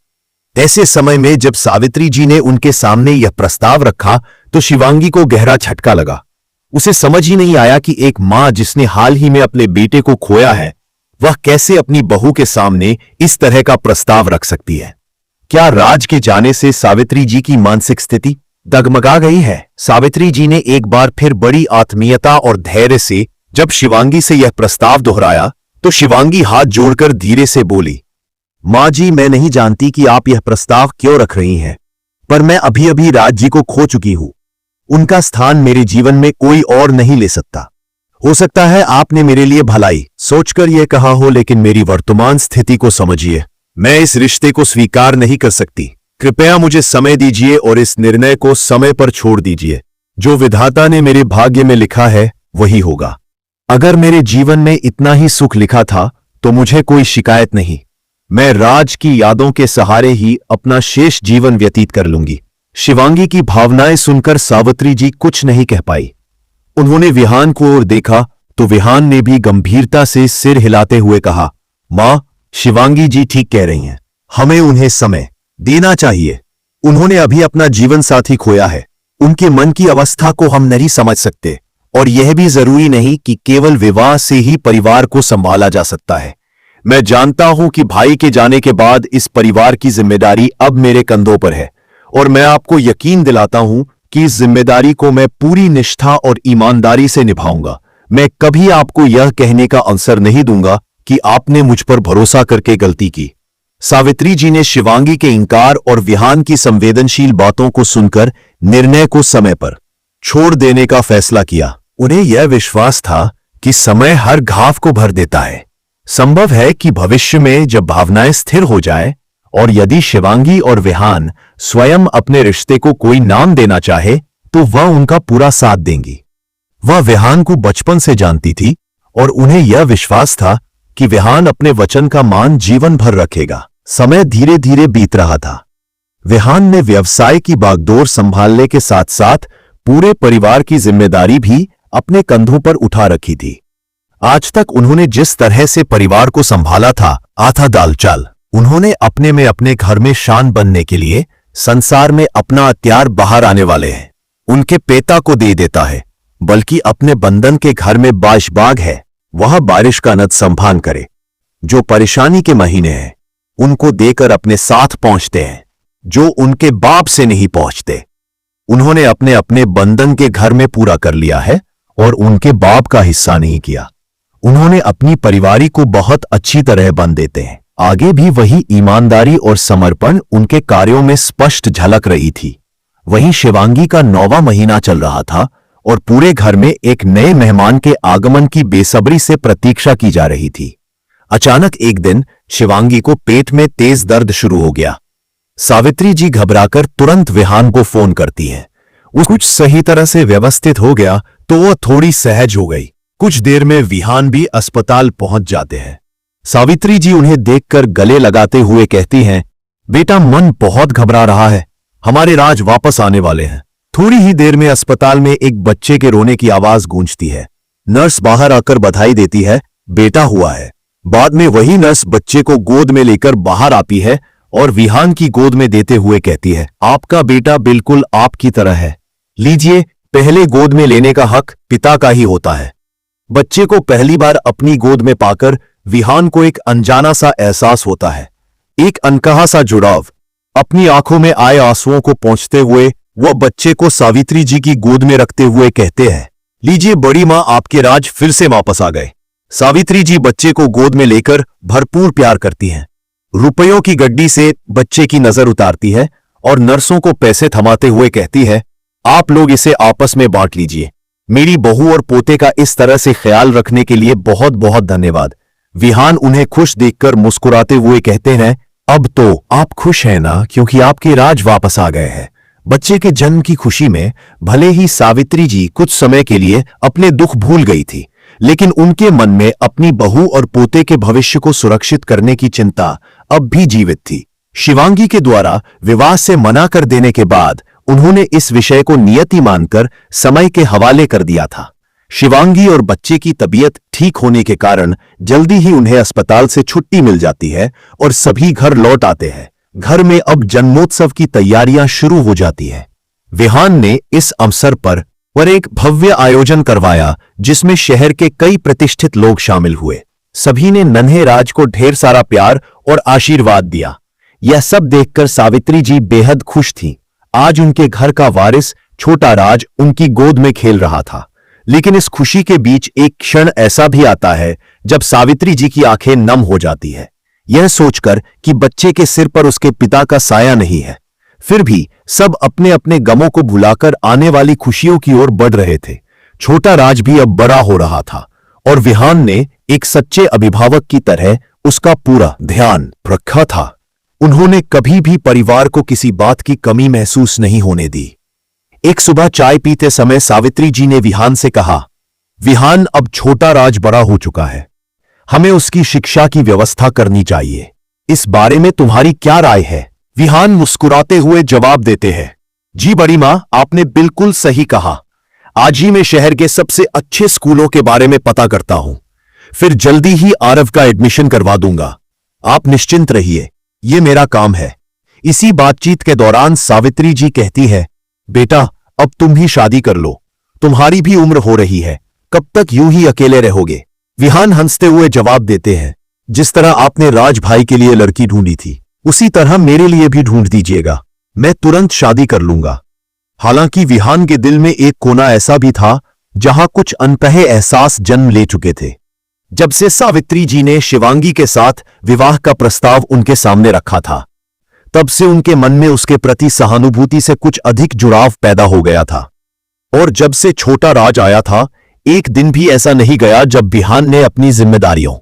ऐसे समय में जब सावित्री जी ने उनके सामने यह प्रस्ताव रखा तो शिवांगी को गहरा झटका लगा। उसे समझ ही नहीं आया कि एक मां जिसने हाल ही में अपने बेटे को खोया है, वह कैसे अपनी बहू के सामने इस तरह का प्रस्ताव रख सकती है। क्या राज के जाने से सावित्री जी की मानसिक स्थिति डगमगा गई है? सावित्री जी ने एक बार फिर बड़ी आत्मीयता और धैर्य से जब शिवांगी से यह प्रस्ताव दोहराया तो शिवांगी हाथ जोड़कर धीरे से बोली, मां जी, मैं नहीं जानती कि आप यह प्रस्ताव क्यों रख रही हैं, पर मैं अभी अभी राज जी को खो चुकी हूं। उनका स्थान मेरे जीवन में कोई और नहीं ले सकता। हो सकता है आपने मेरे लिए भलाई सोचकर यह कहा हो, लेकिन मेरी वर्तमान स्थिति को समझिए। मैं इस रिश्ते को स्वीकार नहीं कर सकती। कृपया मुझे समय दीजिए और इस निर्णय को समय पर छोड़ दीजिए। जो विधाता ने मेरे भाग्य में लिखा है वही होगा। अगर मेरे जीवन में इतना ही सुख लिखा था तो मुझे कोई शिकायत नहीं। मैं राज की यादों के सहारे ही अपना शेष जीवन व्यतीत कर लूंगी। शिवांगी की भावनाएं सुनकर सावित्री जी कुछ नहीं कह पाई। उन्होंने विहान को ओर देखा तो विहान ने भी गंभीरता से सिर हिलाते हुए कहा, मां, शिवांगी जी ठीक कह रही हैं। हमें उन्हें समय देना चाहिए। उन्होंने अभी अपना जीवन साथी खोया है। उनके मन की अवस्था को हम नहीं समझ सकते, और यह भी जरूरी नहीं कि केवल विवाह से ही परिवार को संभाला जा सकता है। मैं जानता हूं कि भाई के जाने के बाद इस परिवार की जिम्मेदारी अब मेरे कंधों पर है, और मैं आपको यकीन दिलाता हूं कि इस जिम्मेदारी को मैं पूरी निष्ठा और ईमानदारी से निभाऊंगा। मैं कभी आपको यह कहने का अवसर नहीं दूंगा कि आपने मुझ पर भरोसा करके गलती की। सावित्री जी ने शिवांगी के इंकार और विहान की संवेदनशील बातों को सुनकर निर्णय को समय पर छोड़ देने का फैसला किया। उन्हें यह विश्वास था कि समय हर घाव को भर देता है। संभव है कि भविष्य में जब भावनाएं स्थिर हो जाए और यदि शिवांगी और विहान स्वयं अपने रिश्ते को कोई नाम देना चाहे तो वह उनका पूरा साथ देंगी। वह विहान को बचपन से जानती थी और उन्हें यह विश्वास था कि विहान अपने वचन का मान जीवन भर रखेगा। समय धीरे धीरे बीत रहा था। विहान ने व्यवसाय की बागडोर संभालने के साथ साथ पूरे परिवार की जिम्मेदारी भी अपने कंधों पर उठा रखी थी। आज तक उन्होंने जिस तरह से परिवार को संभाला था, आधा दाल चाल, उन्होंने अपने में अपने घर में शान बनने के लिए संसार में अपना हथियार बाहर आने वाले हैं उनके पिता को दे देता है, बल्कि अपने बंधन के घर में बाशबाग है, वह बारिश का नद संभान करे। जो परेशानी के महीने हैं उनको देकर अपने साथ पहुंचते हैं, जो उनके बाप से नहीं पहुंचते। उन्होंने अपने अपने बंधन के घर में पूरा कर लिया है और उनके बाप का हिस्सा नहीं किया। उन्होंने अपनी परिवारी को बहुत अच्छी तरह बंध देते हैं। आगे भी वही ईमानदारी और समर्पण उनके कार्यों में स्पष्ट झलक रही थी। वहीं शिवांगी का 9वां महीना चल रहा था और पूरे घर में एक नए मेहमान के आगमन की बेसब्री से प्रतीक्षा की जा रही थी। अचानक एक दिन शिवांगी को पेट में तेज दर्द शुरू हो गया। सावित्री जी घबराकर तुरंत विहान को फोन करती हैं। कुछ सही तरह से व्यवस्थित हो गया तो वह थोड़ी सहज हो गई। कुछ देर में विहान भी अस्पताल पहुंच जाते हैं। सावित्री जी उन्हें देखकर गले लगाते हुए कहती हैं, बेटा मन बहुत घबरा रहा है, हमारे राज वापस आने वाले हैं। थोड़ी ही देर में अस्पताल में एक बच्चे के रोने की आवाज गूंजती है। नर्स बाहर आकर बधाई देती है, बेटा हुआ है। बाद में वही नर्स बच्चे को गोद में लेकर बाहर आती है और विहान की गोद में देते हुए कहती है, आपका बेटा बिल्कुल आपकी तरह है, लीजिए। पहले गोद में लेने का हक पिता का ही होता है। बच्चे को पहली बार अपनी गोद में पाकर विहान को एक अनजाना सा एहसास होता है, एक अनकहा सा जुड़ाव। अपनी आंखों में आए आंसुओं को पोंछते हुए वह बच्चे को सावित्री जी की गोद में रखते हुए कहते हैं, लीजिए बड़ी मां, आपके राज फिर से वापस आ गए। सावित्री जी बच्चे को गोद में लेकर भरपूर प्यार करती हैं। रुपयों की गड्डी से बच्चे की नजर उतारती है और नर्सों को पैसे थमाते हुए कहती है, आप लोग इसे आपस में बांट लीजिए। मेरी बहू और पोते का इस तरह से ख्याल रखने के लिए बहुत बहुत धन्यवाद। विहान उन्हें खुश देखकर मुस्कुराते हुए कहते हैं, अब तो आप खुश हैं ना, क्योंकि आपके राज वापस आ गए हैं। बच्चे के जन्म की खुशी में भले ही सावित्री जी कुछ समय के लिए अपने दुख भूल गई थी, लेकिन उनके मन में अपनी बहू और पोते के भविष्य को सुरक्षित करने की चिंता अब भी जीवित थी। शिवांगी के द्वारा विवाह से मना कर देने के बाद उन्होंने इस विषय को नियति मानकर समय के हवाले कर दिया था। शिवांगी और बच्चे की तबीयत ठीक होने के कारण जल्दी ही उन्हें अस्पताल से छुट्टी मिल जाती है और सभी घर लौट आते हैं। घर में अब जन्मोत्सव की तैयारियां शुरू हो जाती है। विहान ने इस अवसर पर एक भव्य आयोजन करवाया जिसमें शहर के कई प्रतिष्ठित लोग शामिल हुए। सभी ने नन्हे राज को ढेर सारा प्यार और आशीर्वाद दिया। यह सब देखकर सावित्री जी बेहद खुश थीं। आज उनके घर का वारिस छोटा राज उनकी गोद में खेल रहा था। लेकिन इस खुशी के बीच एक क्षण ऐसा भी आता है जब सावित्री जी की आंखें नम हो जाती है, यह सोचकर कि बच्चे के सिर पर उसके पिता का साया नहीं है। फिर भी सब अपने अपने गमों को भुलाकर आने वाली खुशियों की ओर बढ़ रहे थे। छोटा राज भी अब बड़ा हो रहा था और विहान ने एक सच्चे अभिभावक की तरह उसका पूरा ध्यान रखा था। उन्होंने कभी भी परिवार को किसी बात की कमी महसूस नहीं होने दी। एक सुबह चाय पीते समय सावित्री जी ने विहान से कहा, विहान, अब छोटा राज बड़ा हो चुका है, हमें उसकी शिक्षा की व्यवस्था करनी चाहिए। इस बारे में तुम्हारी क्या राय है? विहान मुस्कुराते हुए जवाब देते हैं, जी बड़ी मां, आपने बिल्कुल सही कहा। आज ही मैं शहर के सबसे अच्छे स्कूलों के बारे में पता करता हूं, फिर जल्दी ही आरव का एडमिशन करवा दूंगा। आप निश्चिंत रहिए, ये मेरा काम है। इसी बातचीत के दौरान सावित्री जी कहती है, बेटा अब तुम ही शादी कर लो, तुम्हारी भी उम्र हो रही है, कब तक यूं ही अकेले रहोगे? विहान हंसते हुए जवाब देते हैं, जिस तरह आपने राज भाई के लिए लड़की ढूंढी थी उसी तरह मेरे लिए भी ढूंढ दीजिएगा, मैं तुरंत शादी कर लूंगा। हालांकि विहान के दिल में एक कोना ऐसा भी था जहां कुछ अनकहे एहसास जन्म ले चुके थे। जब से सावित्री जी ने शिवांगी के साथ विवाह का प्रस्ताव उनके सामने रखा था, तब से उनके मन में उसके प्रति सहानुभूति से कुछ अधिक जुड़ाव पैदा हो गया था। और जब से छोटा राज आया था, एक दिन भी ऐसा नहीं गया जब विहान ने अपनी जिम्मेदारियों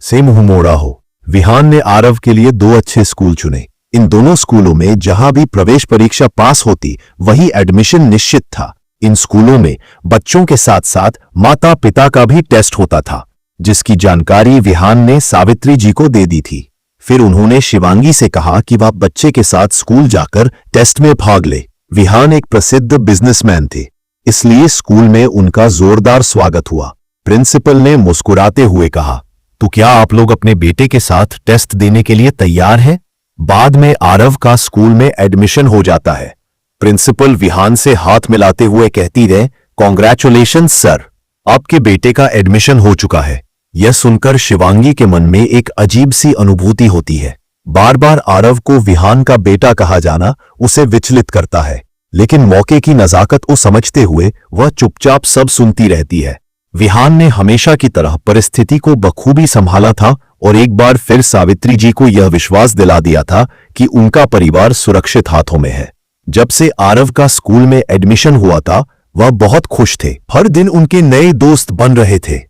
से मुंह मोड़ा हो। विहान ने आरव के लिए 2 अच्छे स्कूल चुने। इन दोनों स्कूलों में जहां भी प्रवेश परीक्षा पास होती वहीं एडमिशन निश्चित था। इन स्कूलों में बच्चों के साथ साथ माता पिता का भी टेस्ट होता था, जिसकी जानकारी विहान ने सावित्री जी को दे दी थी। फिर उन्होंने शिवांगी से कहा कि वह बच्चे के साथ स्कूल जाकर टेस्ट में भाग ले। विहान एक प्रसिद्ध बिजनेसमैन थे, इसलिए स्कूल में उनका जोरदार स्वागत हुआ। प्रिंसिपल ने मुस्कुराते हुए कहा, तो क्या आप लोग अपने बेटे के साथ टेस्ट देने के लिए तैयार हैं? बाद में आरव का स्कूल में एडमिशन हो जाता है। प्रिंसिपल विहान से हाथ मिलाते हुए कहती है, कॉन्ग्रेचुलेशन सर, आपके बेटे का एडमिशन हो चुका है। यह सुनकर शिवांगी के मन में एक अजीब सी अनुभूति होती है। बार बार आरव को विहान का बेटा कहा जाना उसे विचलित करता है, लेकिन मौके की नजाकत को समझते हुए वह चुपचाप सब सुनती रहती है। विहान ने हमेशा की तरह परिस्थिति को बखूबी संभाला था और एक बार फिर सावित्री जी को यह विश्वास दिला दिया था कि उनका परिवार सुरक्षित हाथों में है। जब से आरव का स्कूल में एडमिशन हुआ था, वह बहुत खुश थे। हर दिन उनके नए दोस्त बन रहे थे।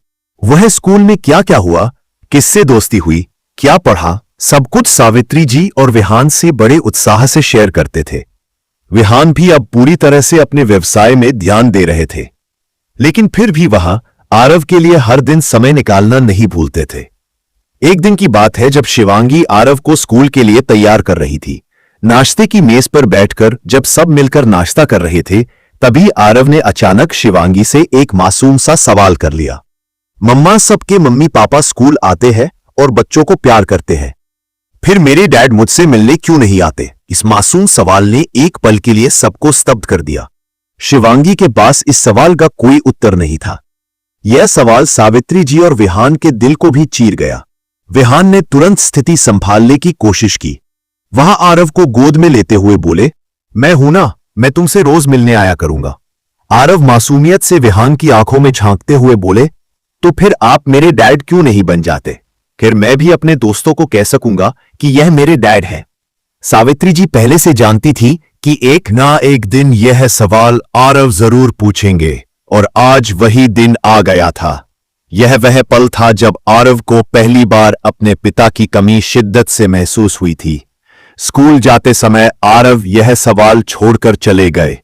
वह स्कूल में क्या क्या हुआ, किससे दोस्ती हुई, क्या पढ़ा, सब कुछ सावित्री जी और विहान से बड़े उत्साह से शेयर करते थे। विहान भी अब पूरी तरह से अपने व्यवसाय में ध्यान दे रहे थे, लेकिन फिर भी वह आरव के लिए हर दिन समय निकालना नहीं भूलते थे। एक दिन की बात है जब शिवांगी आरव को स्कूल के लिए तैयार कर रही थी। नाश्ते की मेज पर बैठकर जब सब मिलकर नाश्ता कर रहे थे, तभी आरव ने अचानक शिवांगी से एक मासूम सा सवाल कर लिया। मम्मा, सबके मम्मी पापा स्कूल आते हैं और बच्चों को प्यार करते हैं, फिर मेरे डैड मुझसे मिलने क्यों नहीं आते? इस मासूम सवाल ने एक पल के लिए सबको स्तब्ध कर दिया। शिवांगी के पास इस सवाल का कोई उत्तर नहीं था। यह सवाल सावित्री जी और विहान के दिल को भी चीर गया। विहान ने तुरंत स्थिति संभालने की कोशिश की। वह आरव को गोद में लेते हुए बोले, मैं हूं ना, मैं तुमसे रोज मिलने आया करूंगा। आरव मासूमियत से विहान की आंखों में झांकते हुए बोले, तो फिर आप मेरे डैड क्यों नहीं बन जाते? फिर मैं भी अपने दोस्तों को कह सकूंगा कि यह मेरे डैड हैं। सावित्री जी पहले से जानती थी कि एक ना एक दिन यह सवाल आरव जरूर पूछेंगे, और आज वही दिन आ गया था। यह वह पल था जब आरव को पहली बार अपने पिता की कमी शिद्दत से महसूस हुई थी। स्कूल जाते समय आरव यह सवाल छोड़कर चले गए,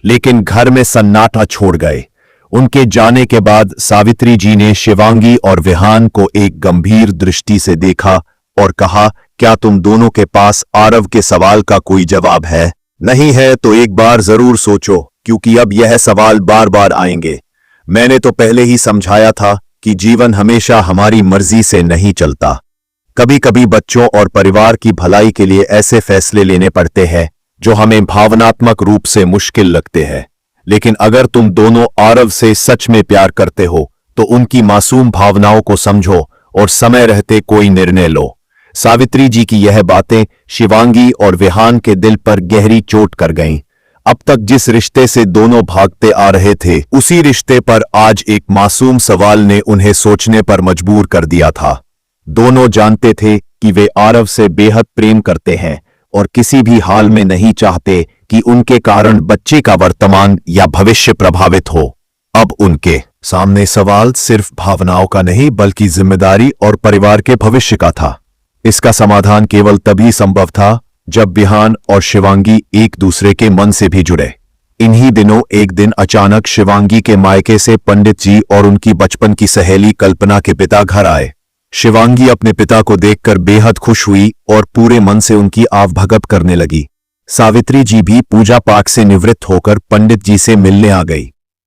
लेकिन घर में सन्नाटा छोड़ गए। उनके जाने के बाद सावित्री जी ने शिवांगी और विहान को एक गंभीर दृष्टि से देखा और कहा, क्या तुम दोनों के पास आरव के सवाल का कोई जवाब है? नहीं है तो एक बार जरूर सोचो, क्योंकि अब यह सवाल बार बार आएंगे। मैंने तो पहले ही समझाया था कि जीवन हमेशा हमारी मर्जी से नहीं चलता। कभी कभी बच्चों और परिवार की भलाई के लिए ऐसे फैसले लेने पड़ते हैं जो हमें भावनात्मक रूप से मुश्किल लगते हैं। लेकिन अगर तुम दोनों आरव से सच में प्यार करते हो तो उनकी मासूम भावनाओं को समझो और समय रहते कोई निर्णय लो। सावित्री जी की यह बातें शिवांगी और विहान के दिल पर गहरी चोट कर गईं। अब तक जिस रिश्ते से दोनों भागते आ रहे थे, उसी रिश्ते पर आज एक मासूम सवाल ने उन्हें सोचने पर मजबूर कर दिया था। दोनों जानते थे कि वे आरव से बेहद प्रेम करते हैं और किसी भी हाल में नहीं चाहते कि उनके कारण बच्चे का वर्तमान या भविष्य प्रभावित हो। अब उनके सामने सवाल सिर्फ भावनाओं का नहीं बल्कि जिम्मेदारी और परिवार के भविष्य का था। इसका समाधान केवल तभी संभव था जब विहान और शिवांगी एक दूसरे के मन से भी जुड़े। इन्हीं दिनों एक दिन अचानक शिवांगी के मायके से पंडित जी और उनकी बचपन की सहेली कल्पना के पिता घर आए। शिवांगी अपने पिता को देखकर बेहद खुश हुई और पूरे मन से उनकी आवभगत करने लगी। सावित्री जी भी पूजा पाठ से निवृत्त होकर पंडित जी से मिलने आ गई।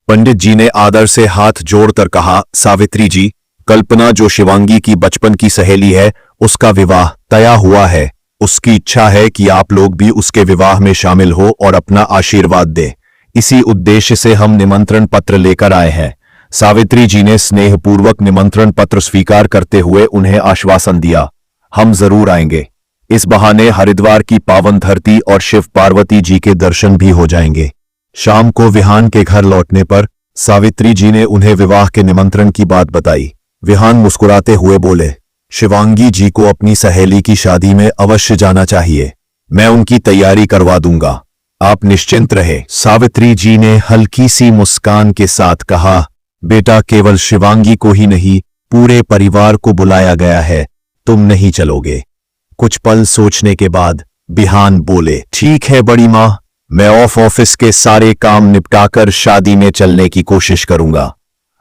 पंडित जी ने आदर से हाथ जोड़कर कहा, सावित्री जी, कल्पना जो शिवांगी की बचपन की सहेली है, उसका विवाह तय हुआ है। उसकी इच्छा है कि आप लोग भी उसके विवाह में शामिल हो और अपना आशीर्वाद दें। इसी उद्देश्य से हम निमंत्रण पत्र लेकर आए हैं। सावित्री जी ने स्नेहपूर्वक निमंत्रण पत्र स्वीकार करते हुए उन्हें आश्वासन दिया, हम जरूर आएंगे। इस बहाने हरिद्वार की पावन धरती और शिव पार्वती जी के दर्शन भी हो जाएंगे। शाम को विहान के घर लौटने पर सावित्री जी ने उन्हें विवाह के निमंत्रण की बात बताई। विहान मुस्कुराते हुए बोले, शिवांगी जी को अपनी सहेली की शादी में अवश्य जाना चाहिए। मैं उनकी तैयारी करवा दूंगा, आप निश्चिंत रहे। सावित्री जी ने हल्की सी मुस्कान के साथ कहा, बेटा, केवल शिवांगी को ही नहीं पूरे परिवार को बुलाया गया है, तुम नहीं चलोगे? कुछ पल सोचने के बाद विहान बोले, ठीक है बड़ी मां, मैं ऑफिस के सारे काम निपटाकर शादी में चलने की कोशिश करूंगा।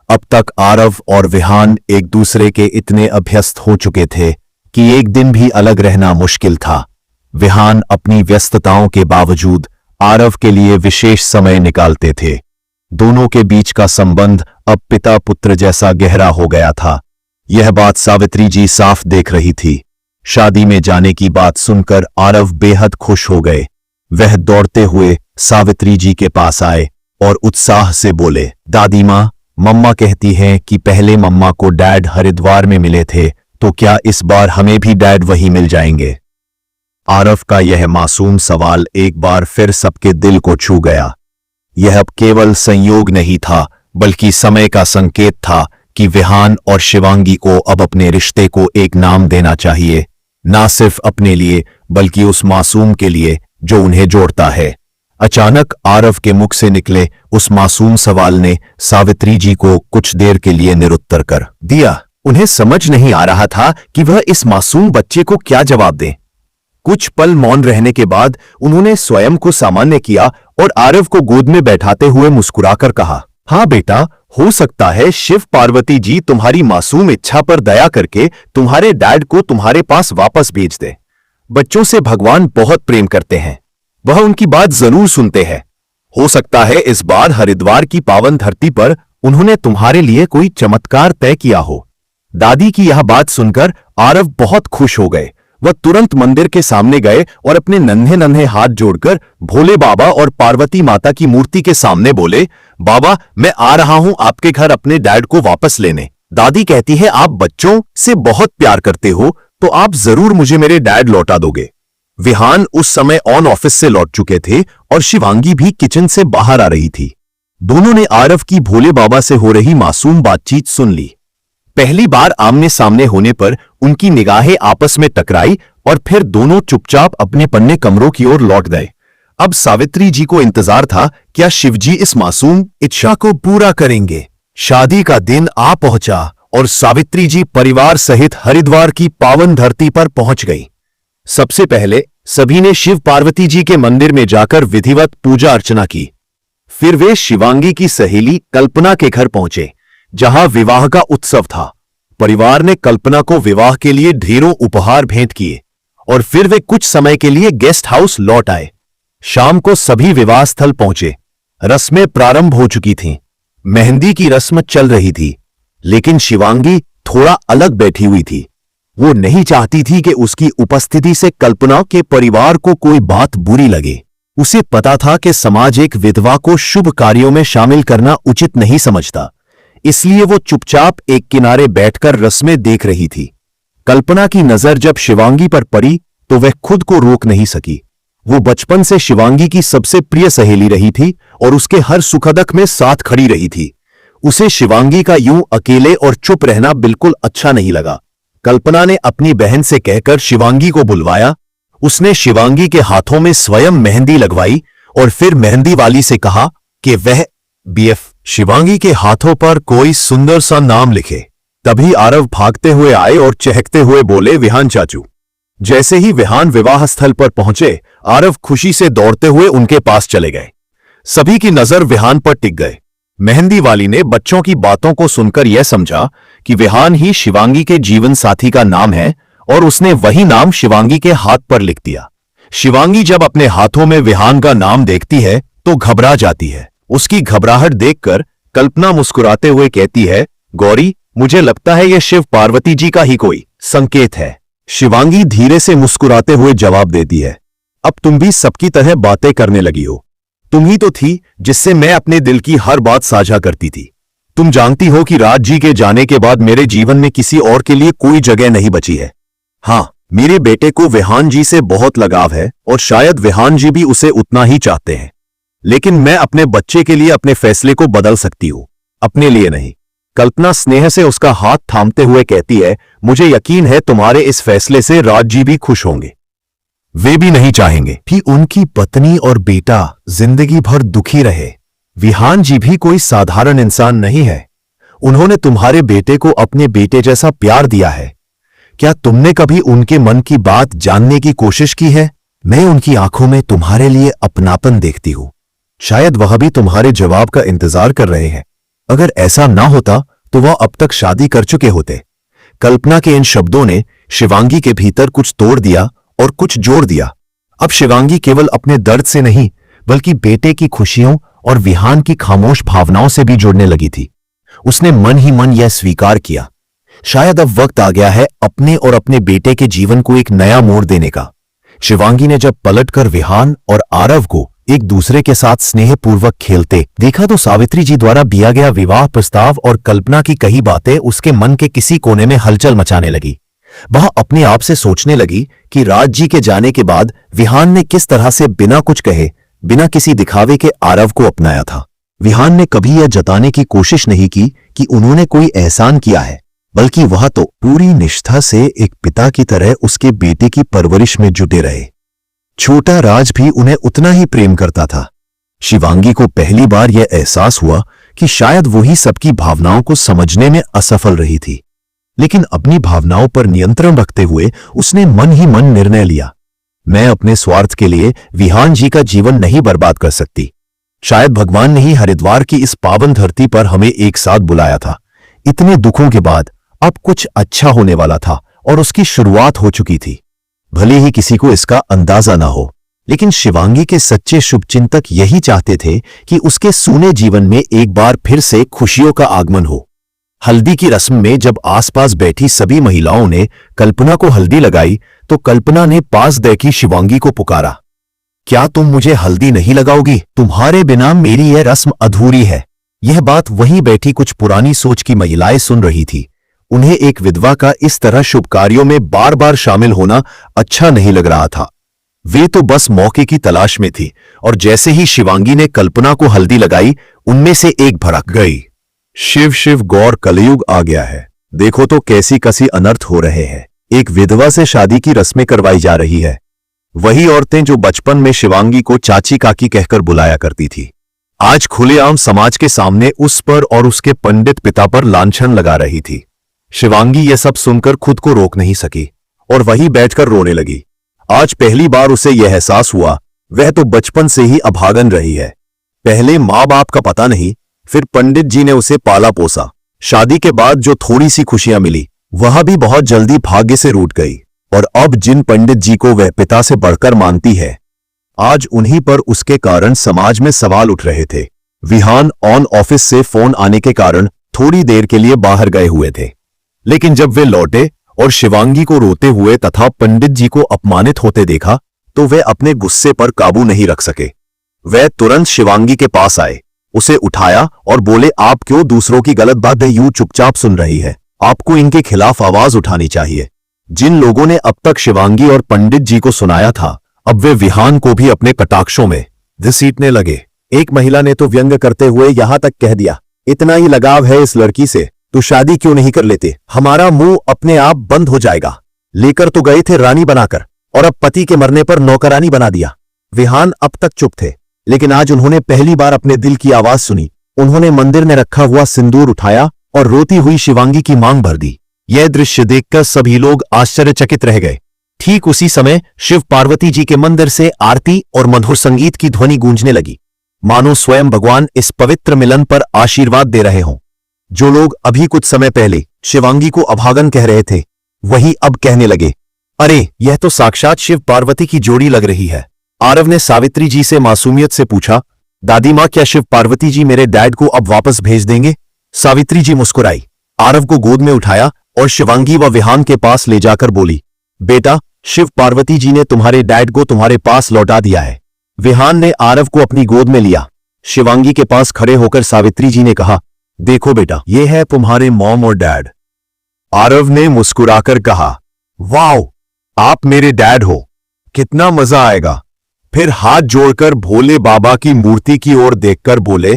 अब तक आरव और विहान एक दूसरे के इतने अभ्यस्त हो चुके थे कि एक दिन भी अलग रहना मुश्किल था। विहान अपनी व्यस्तताओं के बावजूद आरव के लिए विशेष समय निकालते थे। दोनों के बीच का संबंध अब पिता पुत्र जैसा गहरा हो गया था। यह बात सावित्री जी साफ देख रही थी। शादी में जाने की बात सुनकर आरव बेहद खुश हो गए। वह दौड़ते हुए सावित्री जी के पास आए और उत्साह से बोले, दादी माँ, मम्मा कहती हैं कि पहले मम्मा को डैड हरिद्वार में मिले थे, तो क्या इस बार हमें भी डैड वहीं मिल जाएंगे? आरव का यह मासूम सवाल एक बार फिर सबके दिल को छू गया। यह अब केवल संयोग नहीं था, बल्कि समय का संकेत था कि विहान और शिवांगी को अब अपने रिश्ते को एक नाम देना चाहिए, ना सिर्फ अपने लिए बल्कि उस मासूम के लिए जो उन्हें जोड़ता है। अचानक आरव के मुख से निकले उस मासूम सवाल ने सावित्री जी को कुछ देर के लिए निरुत्तर कर दिया। उन्हें समझ नहीं आ रहा था कि वह इस मासूम बच्चे को क्या जवाब दें। कुछ पल मौन रहने के बाद उन्होंने स्वयं को सामान्य किया और आरव को गोद में बैठाते हुए मुस्कुराकर कहा, हाँ बेटा, हो सकता है शिव पार्वती जी तुम्हारी मासूम इच्छा पर दया करके तुम्हारे डैड को तुम्हारे पास वापस भेज दे। बच्चों से भगवान बहुत प्रेम करते हैं, वह उनकी बात जरूर सुनते हैं। हो सकता है इस बार हरिद्वार की पावन धरती पर उन्होंने तुम्हारे लिए कोई चमत्कार तय किया हो। दादी की यह बात सुनकर आरव बहुत खुश हो गए। वह तुरंत मंदिर के सामने गए और अपने नन्हे नन्हे हाथ जोड़कर भोले बाबा और पार्वती माता की मूर्ति के सामने बोले, बाबा, मैं आ रहा हूं आपके घर अपने डैड को वापस लेने। दादी कहती है आप बच्चों से बहुत प्यार करते हो, तो आप जरूर मुझे मेरे डैड लौटा दोगे। विहान उस समय ऑन ऑफिस से लौट चुके थे और शिवांगी भी किचन से बाहर आ रही थी। दोनों ने आरव की भोले बाबा से हो रही मासूम बातचीत सुन ली। पहली बार आमने सामने होने पर उनकी निगाहें आपस में टकराई और फिर दोनों चुपचाप अपने पन्ने कमरों की ओर लौट गए। अब सावित्री जी को इंतजार था, क्या शिवजी इस मासूम इच्छा को पूरा करेंगे। शादी का दिन आ पहुंचा और सावित्री जी परिवार सहित हरिद्वार की पावन धरती पर पहुंच गई। सबसे पहले सभी ने शिव पार्वती जी के मंदिर में जाकर विधिवत पूजा अर्चना की। फिर वे शिवांगी की सहेली कल्पना के घर पहुंचे, जहां विवाह का उत्सव था। परिवार ने कल्पना को विवाह के लिए ढेरों उपहार भेंट किए और फिर वे कुछ समय के लिए गेस्ट हाउस लौट आए। शाम को सभी विवाह स्थल पहुंचे। रस्में प्रारंभ हो चुकी थीं। मेहंदी की रस्म चल रही थी, लेकिन शिवांगी थोड़ा अलग बैठी हुई थी। वो नहीं चाहती थी कि उसकी उपस्थिति से कल्पना के परिवार को कोई बात बुरी लगे। उसे पता था कि समाज एक विधवा को शुभ कार्यों में शामिल करना उचित नहीं समझता, इसलिए वो चुपचाप एक किनारे बैठकर रस्में देख रही थी। कल्पना की नजर जब शिवांगी पर पड़ी तो वह खुद को रोक नहीं सकी। वो बचपन से शिवांगी की सबसे प्रिय सहेली रही थी और उसके हर सुखदुख में साथ खड़ी रही थी। उसे शिवांगी का यूं अकेले और चुप रहना बिल्कुल अच्छा नहीं लगा। कल्पना ने अपनी बहन से कहकर शिवांगी को बुलवाया। उसने शिवांगी के हाथों में स्वयं मेहंदी लगवाई और फिर मेहंदी वाली से कहा कि वह बीएफ शिवांगी के हाथों पर कोई सुंदर सा नाम लिखे। तभी आरव भागते हुए आए और चहकते हुए बोले, विहान चाचू। जैसे ही विहान विवाह स्थल पर पहुंचे, आरव खुशी से दौड़ते हुए उनके पास चले गए। सभी की नजर विहान पर टिक गए। मेहंदी वाली ने बच्चों की बातों को सुनकर यह समझा कि विहान ही शिवांगी के जीवन साथी का नाम है और उसने वही नाम शिवांगी के हाथ पर लिख दिया। शिवांगी जब अपने हाथों में विहान का नाम देखती है तो घबरा जाती है। उसकी घबराहट देखकर कल्पना मुस्कुराते हुए कहती है, गौरी, मुझे लगता है यह शिव पार्वती जी का ही कोई संकेत है। शिवांगी धीरे से मुस्कुराते हुए जवाब देती है, अब तुम भी सबकी तरह बातें करने लगी हो। तुम ही तो थी जिससे मैं अपने दिल की हर बात साझा करती थी। तुम जानती हो कि राज जी के जाने के बाद मेरे जीवन में किसी और के लिए कोई जगह नहीं बची है। हाँ, मेरे बेटे को विहान जी से बहुत लगाव है और शायद विहान जी भी उसे उतना ही चाहते हैं, लेकिन मैं अपने बच्चे के लिए अपने फैसले को बदल सकती हूं, अपने लिए नहीं। कल्पना स्नेह से उसका हाथ थामते हुए कहती है, मुझे यकीन है तुम्हारे इस फैसले से राज जी भी खुश होंगे। वे भी नहीं चाहेंगे कि उनकी पत्नी और बेटा जिंदगी भर दुखी रहे। विहान जी भी कोई साधारण इंसान नहीं है। उन्होंने तुम्हारे बेटे को अपने बेटे जैसा प्यार दिया है। क्या तुमने कभी उनके मन की बात जानने की कोशिश की है? मैं उनकी आंखों में तुम्हारे लिए अपनापन देखती हूं। शायद वह भी तुम्हारे जवाब का इंतजार कर रहे हैं। अगर ऐसा ना होता तो वह अब तक शादी कर चुके होते। कल्पना के इन शब्दों ने शिवांगी के भीतर कुछ तोड़ दिया और कुछ जोड़ दिया। अब शिवांगी केवल अपने दर्द से नहीं बल्कि बेटे की खुशियों और विहान की खामोश भावनाओं से भी जुड़ने लगी थी। उसने मन ही मन यह स्वीकार किया शायद अब वक्त आ गया है अपने और अपने बेटे के जीवन को एक नया मोड़ देने का। शिवांगी ने जब पलटकर विहान और आरव को एक दूसरे के साथ स्नेहपूर्वक खेलते देखा तो सावित्री जी द्वारा दिया गया विवाह प्रस्ताव और कल्पना की कही बातें उसके मन के किसी कोने में हलचल मचाने लगी। वह अपने आप से सोचने लगी कि राज जी के जाने के बाद विहान ने किस तरह से बिना कुछ कहे, बिना किसी दिखावे के आरव को अपनाया था। विहान ने कभी यह जताने की कोशिश नहीं की कि उन्होंने कोई एहसान किया है, बल्कि वह तो पूरी निष्ठा से एक पिता की तरह उसके बेटे की परवरिश में जुटे रहे। छोटा राज भी उन्हें उतना ही प्रेम करता था। शिवांगी को पहली बार यह एहसास हुआ कि शायद वही सबकी भावनाओं को समझने में असफल रही थी, लेकिन अपनी भावनाओं पर नियंत्रण रखते हुए उसने मन ही मन निर्णय लिया, मैं अपने स्वार्थ के लिए विहान जी का जीवन नहीं बर्बाद कर सकती। शायद भगवान ने ही हरिद्वार की इस पावन धरती पर हमें एक साथ बुलाया था। इतने दुखों के बाद अब कुछ अच्छा होने वाला था और उसकी शुरुआत हो चुकी थी। भले ही किसी को इसका अंदाजा ना हो, लेकिन शिवांगी के सच्चे शुभचिंतक यही चाहते थे कि उसके सूने जीवन में एक बार फिर से खुशियों का आगमन हो। हल्दी की रस्म में जब आसपास बैठी सभी महिलाओं ने कल्पना को हल्दी लगाई तो कल्पना ने पास देखी शिवांगी को पुकारा, क्या तुम मुझे हल्दी नहीं लगाओगी? तुम्हारे बिना मेरी यह रस्म अधूरी है। यह बात वहीं बैठी कुछ पुरानी सोच की महिलाएं सुन रही थी। उन्हें एक विधवा का इस तरह शुभ कार्यों में बार बार शामिल होना अच्छा नहीं लग रहा था। वे तो बस मौके की तलाश में थी और जैसे ही शिवांगी ने कल्पना को हल्दी लगाई, उनमें से एक भड़क गई, शिव शिव गौर कलयुग आ गया है, देखो तो कैसी कसी अनर्थ हो रहे हैं। एक विधवा से शादी की रस्में करवाई जा रही है। वही औरतें जो बचपन में शिवांगी को चाची काकी कहकर बुलाया करती थी, आज खुलेआम समाज के सामने उस पर और उसके पंडित पिता पर लांछन लगा रही थी। शिवांगी यह सब सुनकर खुद को रोक नहीं सकी और वहीं बैठकर रोने लगी। आज पहली बार उसे यह एहसास हुआ, वह तो बचपन से ही अभागन रही है। पहले माँ बाप का पता नहीं, फिर पंडित जी ने उसे पाला पोसा। शादी के बाद जो थोड़ी सी खुशियां मिली वह भी बहुत जल्दी भाग्य से रूठ गई और अब जिन पंडित जी को वह पिता से बढ़कर मानती है, आज उन्हीं पर उसके कारण समाज में सवाल उठ रहे थे। विहान ऑन ऑफिस से फोन आने के कारण थोड़ी देर के लिए बाहर गए हुए थे, लेकिन जब वे लौटे और शिवांगी को रोते हुए तथा पंडित जी को अपमानित होते देखा तो वे अपने गुस्से पर काबू नहीं रख सके। वे तुरंत शिवांगी के पास आए, उसे उठाया और बोले, आप क्यों दूसरों की गलत बातें यूं चुपचाप सुन रही है? आपको इनके खिलाफ आवाज उठानी चाहिए। जिन लोगों ने अब तक शिवांगी और पंडित जी को सुनाया था, अब वे विहान को भी अपने कटाक्षों में घसीटने लगे। एक महिला ने तो व्यंग करते हुए यहां तक कह दिया, इतना ही लगाव है इस लड़की से तो शादी क्यों नहीं कर लेते? हमारा मुंह अपने आप बंद हो जाएगा। लेकर तो गए थे रानी बनाकर और अब पति के मरने पर नौकरानी बना दिया। विहान अब तक चुप थे, लेकिन आज उन्होंने पहली बार अपने दिल की आवाज सुनी। उन्होंने मंदिर में रखा हुआ सिंदूर उठाया और रोती हुई शिवांगी की मांग भर दी। यह दृश्य देखकर सभी लोग आश्चर्यचकित रह गए। ठीक उसी समय शिव पार्वती जी के मंदिर से आरती और मधुर संगीत की ध्वनि गूंजने लगी, मानो स्वयं भगवान इस पवित्र मिलन पर आशीर्वाद दे रहे हों। जो लोग अभी कुछ समय पहले शिवांगी को अभागन कह रहे थे, वही अब कहने लगे, अरे यह तो साक्षात शिव पार्वती की जोड़ी लग रही है। आरव ने सावित्री जी से मासूमियत से पूछा, दादी मां, क्या शिव पार्वती जी मेरे डैड को अब वापस भेज देंगे? सावित्री जी मुस्कुराई, आरव को गोद में उठाया और शिवांगी व विहान के पास ले जाकर बोली, बेटा, शिव पार्वती जी ने तुम्हारे डैड को तुम्हारे पास लौटा दिया है। विहान ने आरव को अपनी गोद में लिया। शिवांगी के पास खड़े होकर सावित्री जी ने कहा, देखो बेटा, ये है तुम्हारे मॉम और डैड। आरव ने मुस्कुराकर कहा, वाओ, आप मेरे डैड हो, कितना मजा आएगा। फिर हाथ जोड़कर भोले बाबा की मूर्ति की ओर देखकर बोले,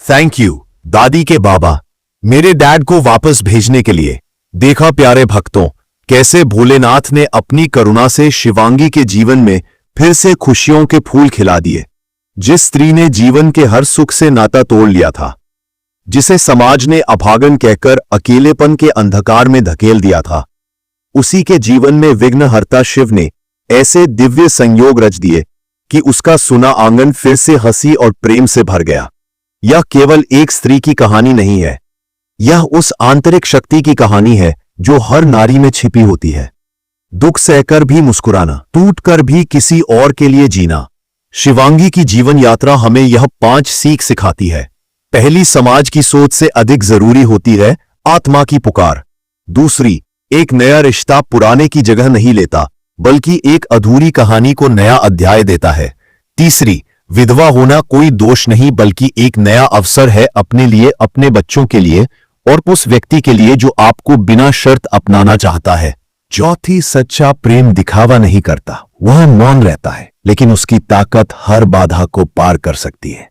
थैंक यू दादी के बाबा, मेरे डैड को वापस भेजने के लिए। देखा प्यारे भक्तों, कैसे भोलेनाथ ने अपनी करुणा से शिवांगी के जीवन में फिर से खुशियों के फूल खिला दिए। जिस स्त्री ने जीवन के हर सुख से नाता तोड़ लिया था, जिसे समाज ने अभागन कहकर अकेलेपन के अंधकार में धकेल दिया था, उसी के जीवन में विघ्नहर्ता शिव ने ऐसे दिव्य संयोग रच दिए कि उसका सुना आंगन फिर से हंसी और प्रेम से भर गया। यह केवल एक स्त्री की कहानी नहीं है, यह उस आंतरिक शक्ति की कहानी है जो हर नारी में छिपी होती है। दुख सहकर भी मुस्कुराना, टूटकर भी किसी और के लिए जीना। शिवांगी की जीवन यात्रा हमें यह 5 सीख सिखाती है। पहली, समाज की सोच से अधिक जरूरी होती है आत्मा की पुकार। दूसरी, एक नया रिश्ता पुराने की जगह नहीं लेता, बल्कि एक अधूरी कहानी को नया अध्याय देता है। तीसरी, विधवा होना कोई दोष नहीं, बल्कि एक नया अवसर है अपने लिए, अपने बच्चों के लिए और उस व्यक्ति के लिए जो आपको बिना शर्त अपनाना चाहता है। चौथी, सच्चा प्रेम दिखावा नहीं करता, वह मौन रहता है, लेकिन उसकी ताकत हर बाधा को पार कर सकती है।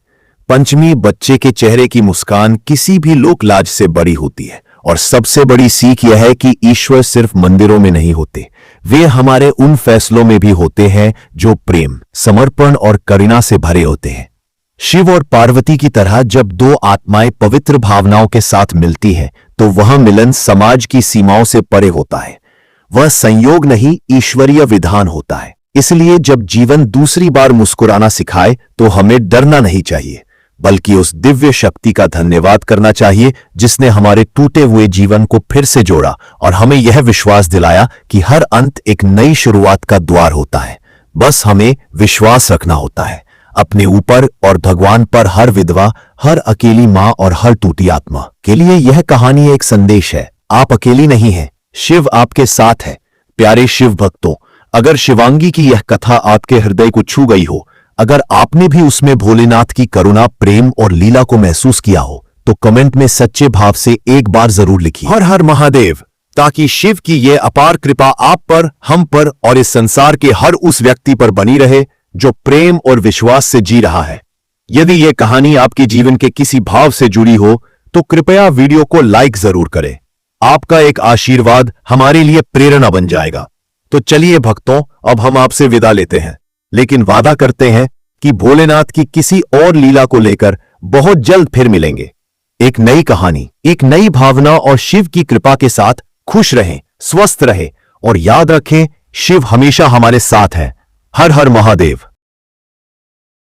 पंचमी, बच्चे के चेहरे की मुस्कान किसी भी लोक लाज से बड़ी होती है। और सबसे बड़ी सीख यह है कि ईश्वर सिर्फ मंदिरों में नहीं होते, वे हमारे उन फैसलों में भी होते हैं जो प्रेम, समर्पण और करुणा से भरे होते हैं। शिव और पार्वती की तरह जब दो आत्माएं पवित्र भावनाओं के साथ मिलती हैं, तो वह मिलन समाज की सीमाओं से परे होता है। वह संयोग नहीं, ईश्वरीय विधान होता है। इसलिए जब जीवन दूसरी बार मुस्कुराना सिखाए तो हमें डरना नहीं चाहिए, बल्कि उस दिव्य शक्ति का धन्यवाद करना चाहिए जिसने हमारे टूटे हुए जीवन को फिर से जोड़ा और हमें यह विश्वास दिलाया कि हर अंत एक नई शुरुआत का द्वार होता है। बस हमें विश्वास रखना होता है अपने ऊपर और भगवान पर। हर विधवा, हर अकेली मां और हर टूटी आत्मा के लिए यह कहानी एक संदेश है, आप अकेली नहीं हैं, शिव आपके साथ है। प्यारे शिव भक्तों, अगर शिवांगी की यह कथा आपके हृदय को छू गई हो, अगर आपने भी उसमें भोलेनाथ की करुणा, प्रेम और लीला को महसूस किया हो, तो कमेंट में सच्चे भाव से एक बार जरूर लिखिए हर हर महादेव, ताकि शिव की यह अपार कृपा आप पर, हम पर और इस संसार के हर उस व्यक्ति पर बनी रहे जो प्रेम और विश्वास से जी रहा है। यदि यह कहानी आपके जीवन के किसी भाव से जुड़ी हो तो कृपया वीडियो को लाइक जरूर करें। आपका एक आशीर्वाद हमारे लिए प्रेरणा बन जाएगा। तो चलिए भक्तों, अब हम आपसे विदा लेते हैं, लेकिन वादा करते हैं कि भोलेनाथ की किसी और लीला को लेकर बहुत जल्द फिर मिलेंगे। एक नई कहानी, एक नई भावना और शिव की कृपा के साथ। खुश रहें, स्वस्थ रहें और याद रखें, शिव हमेशा हमारे साथ है। हर हर महादेव।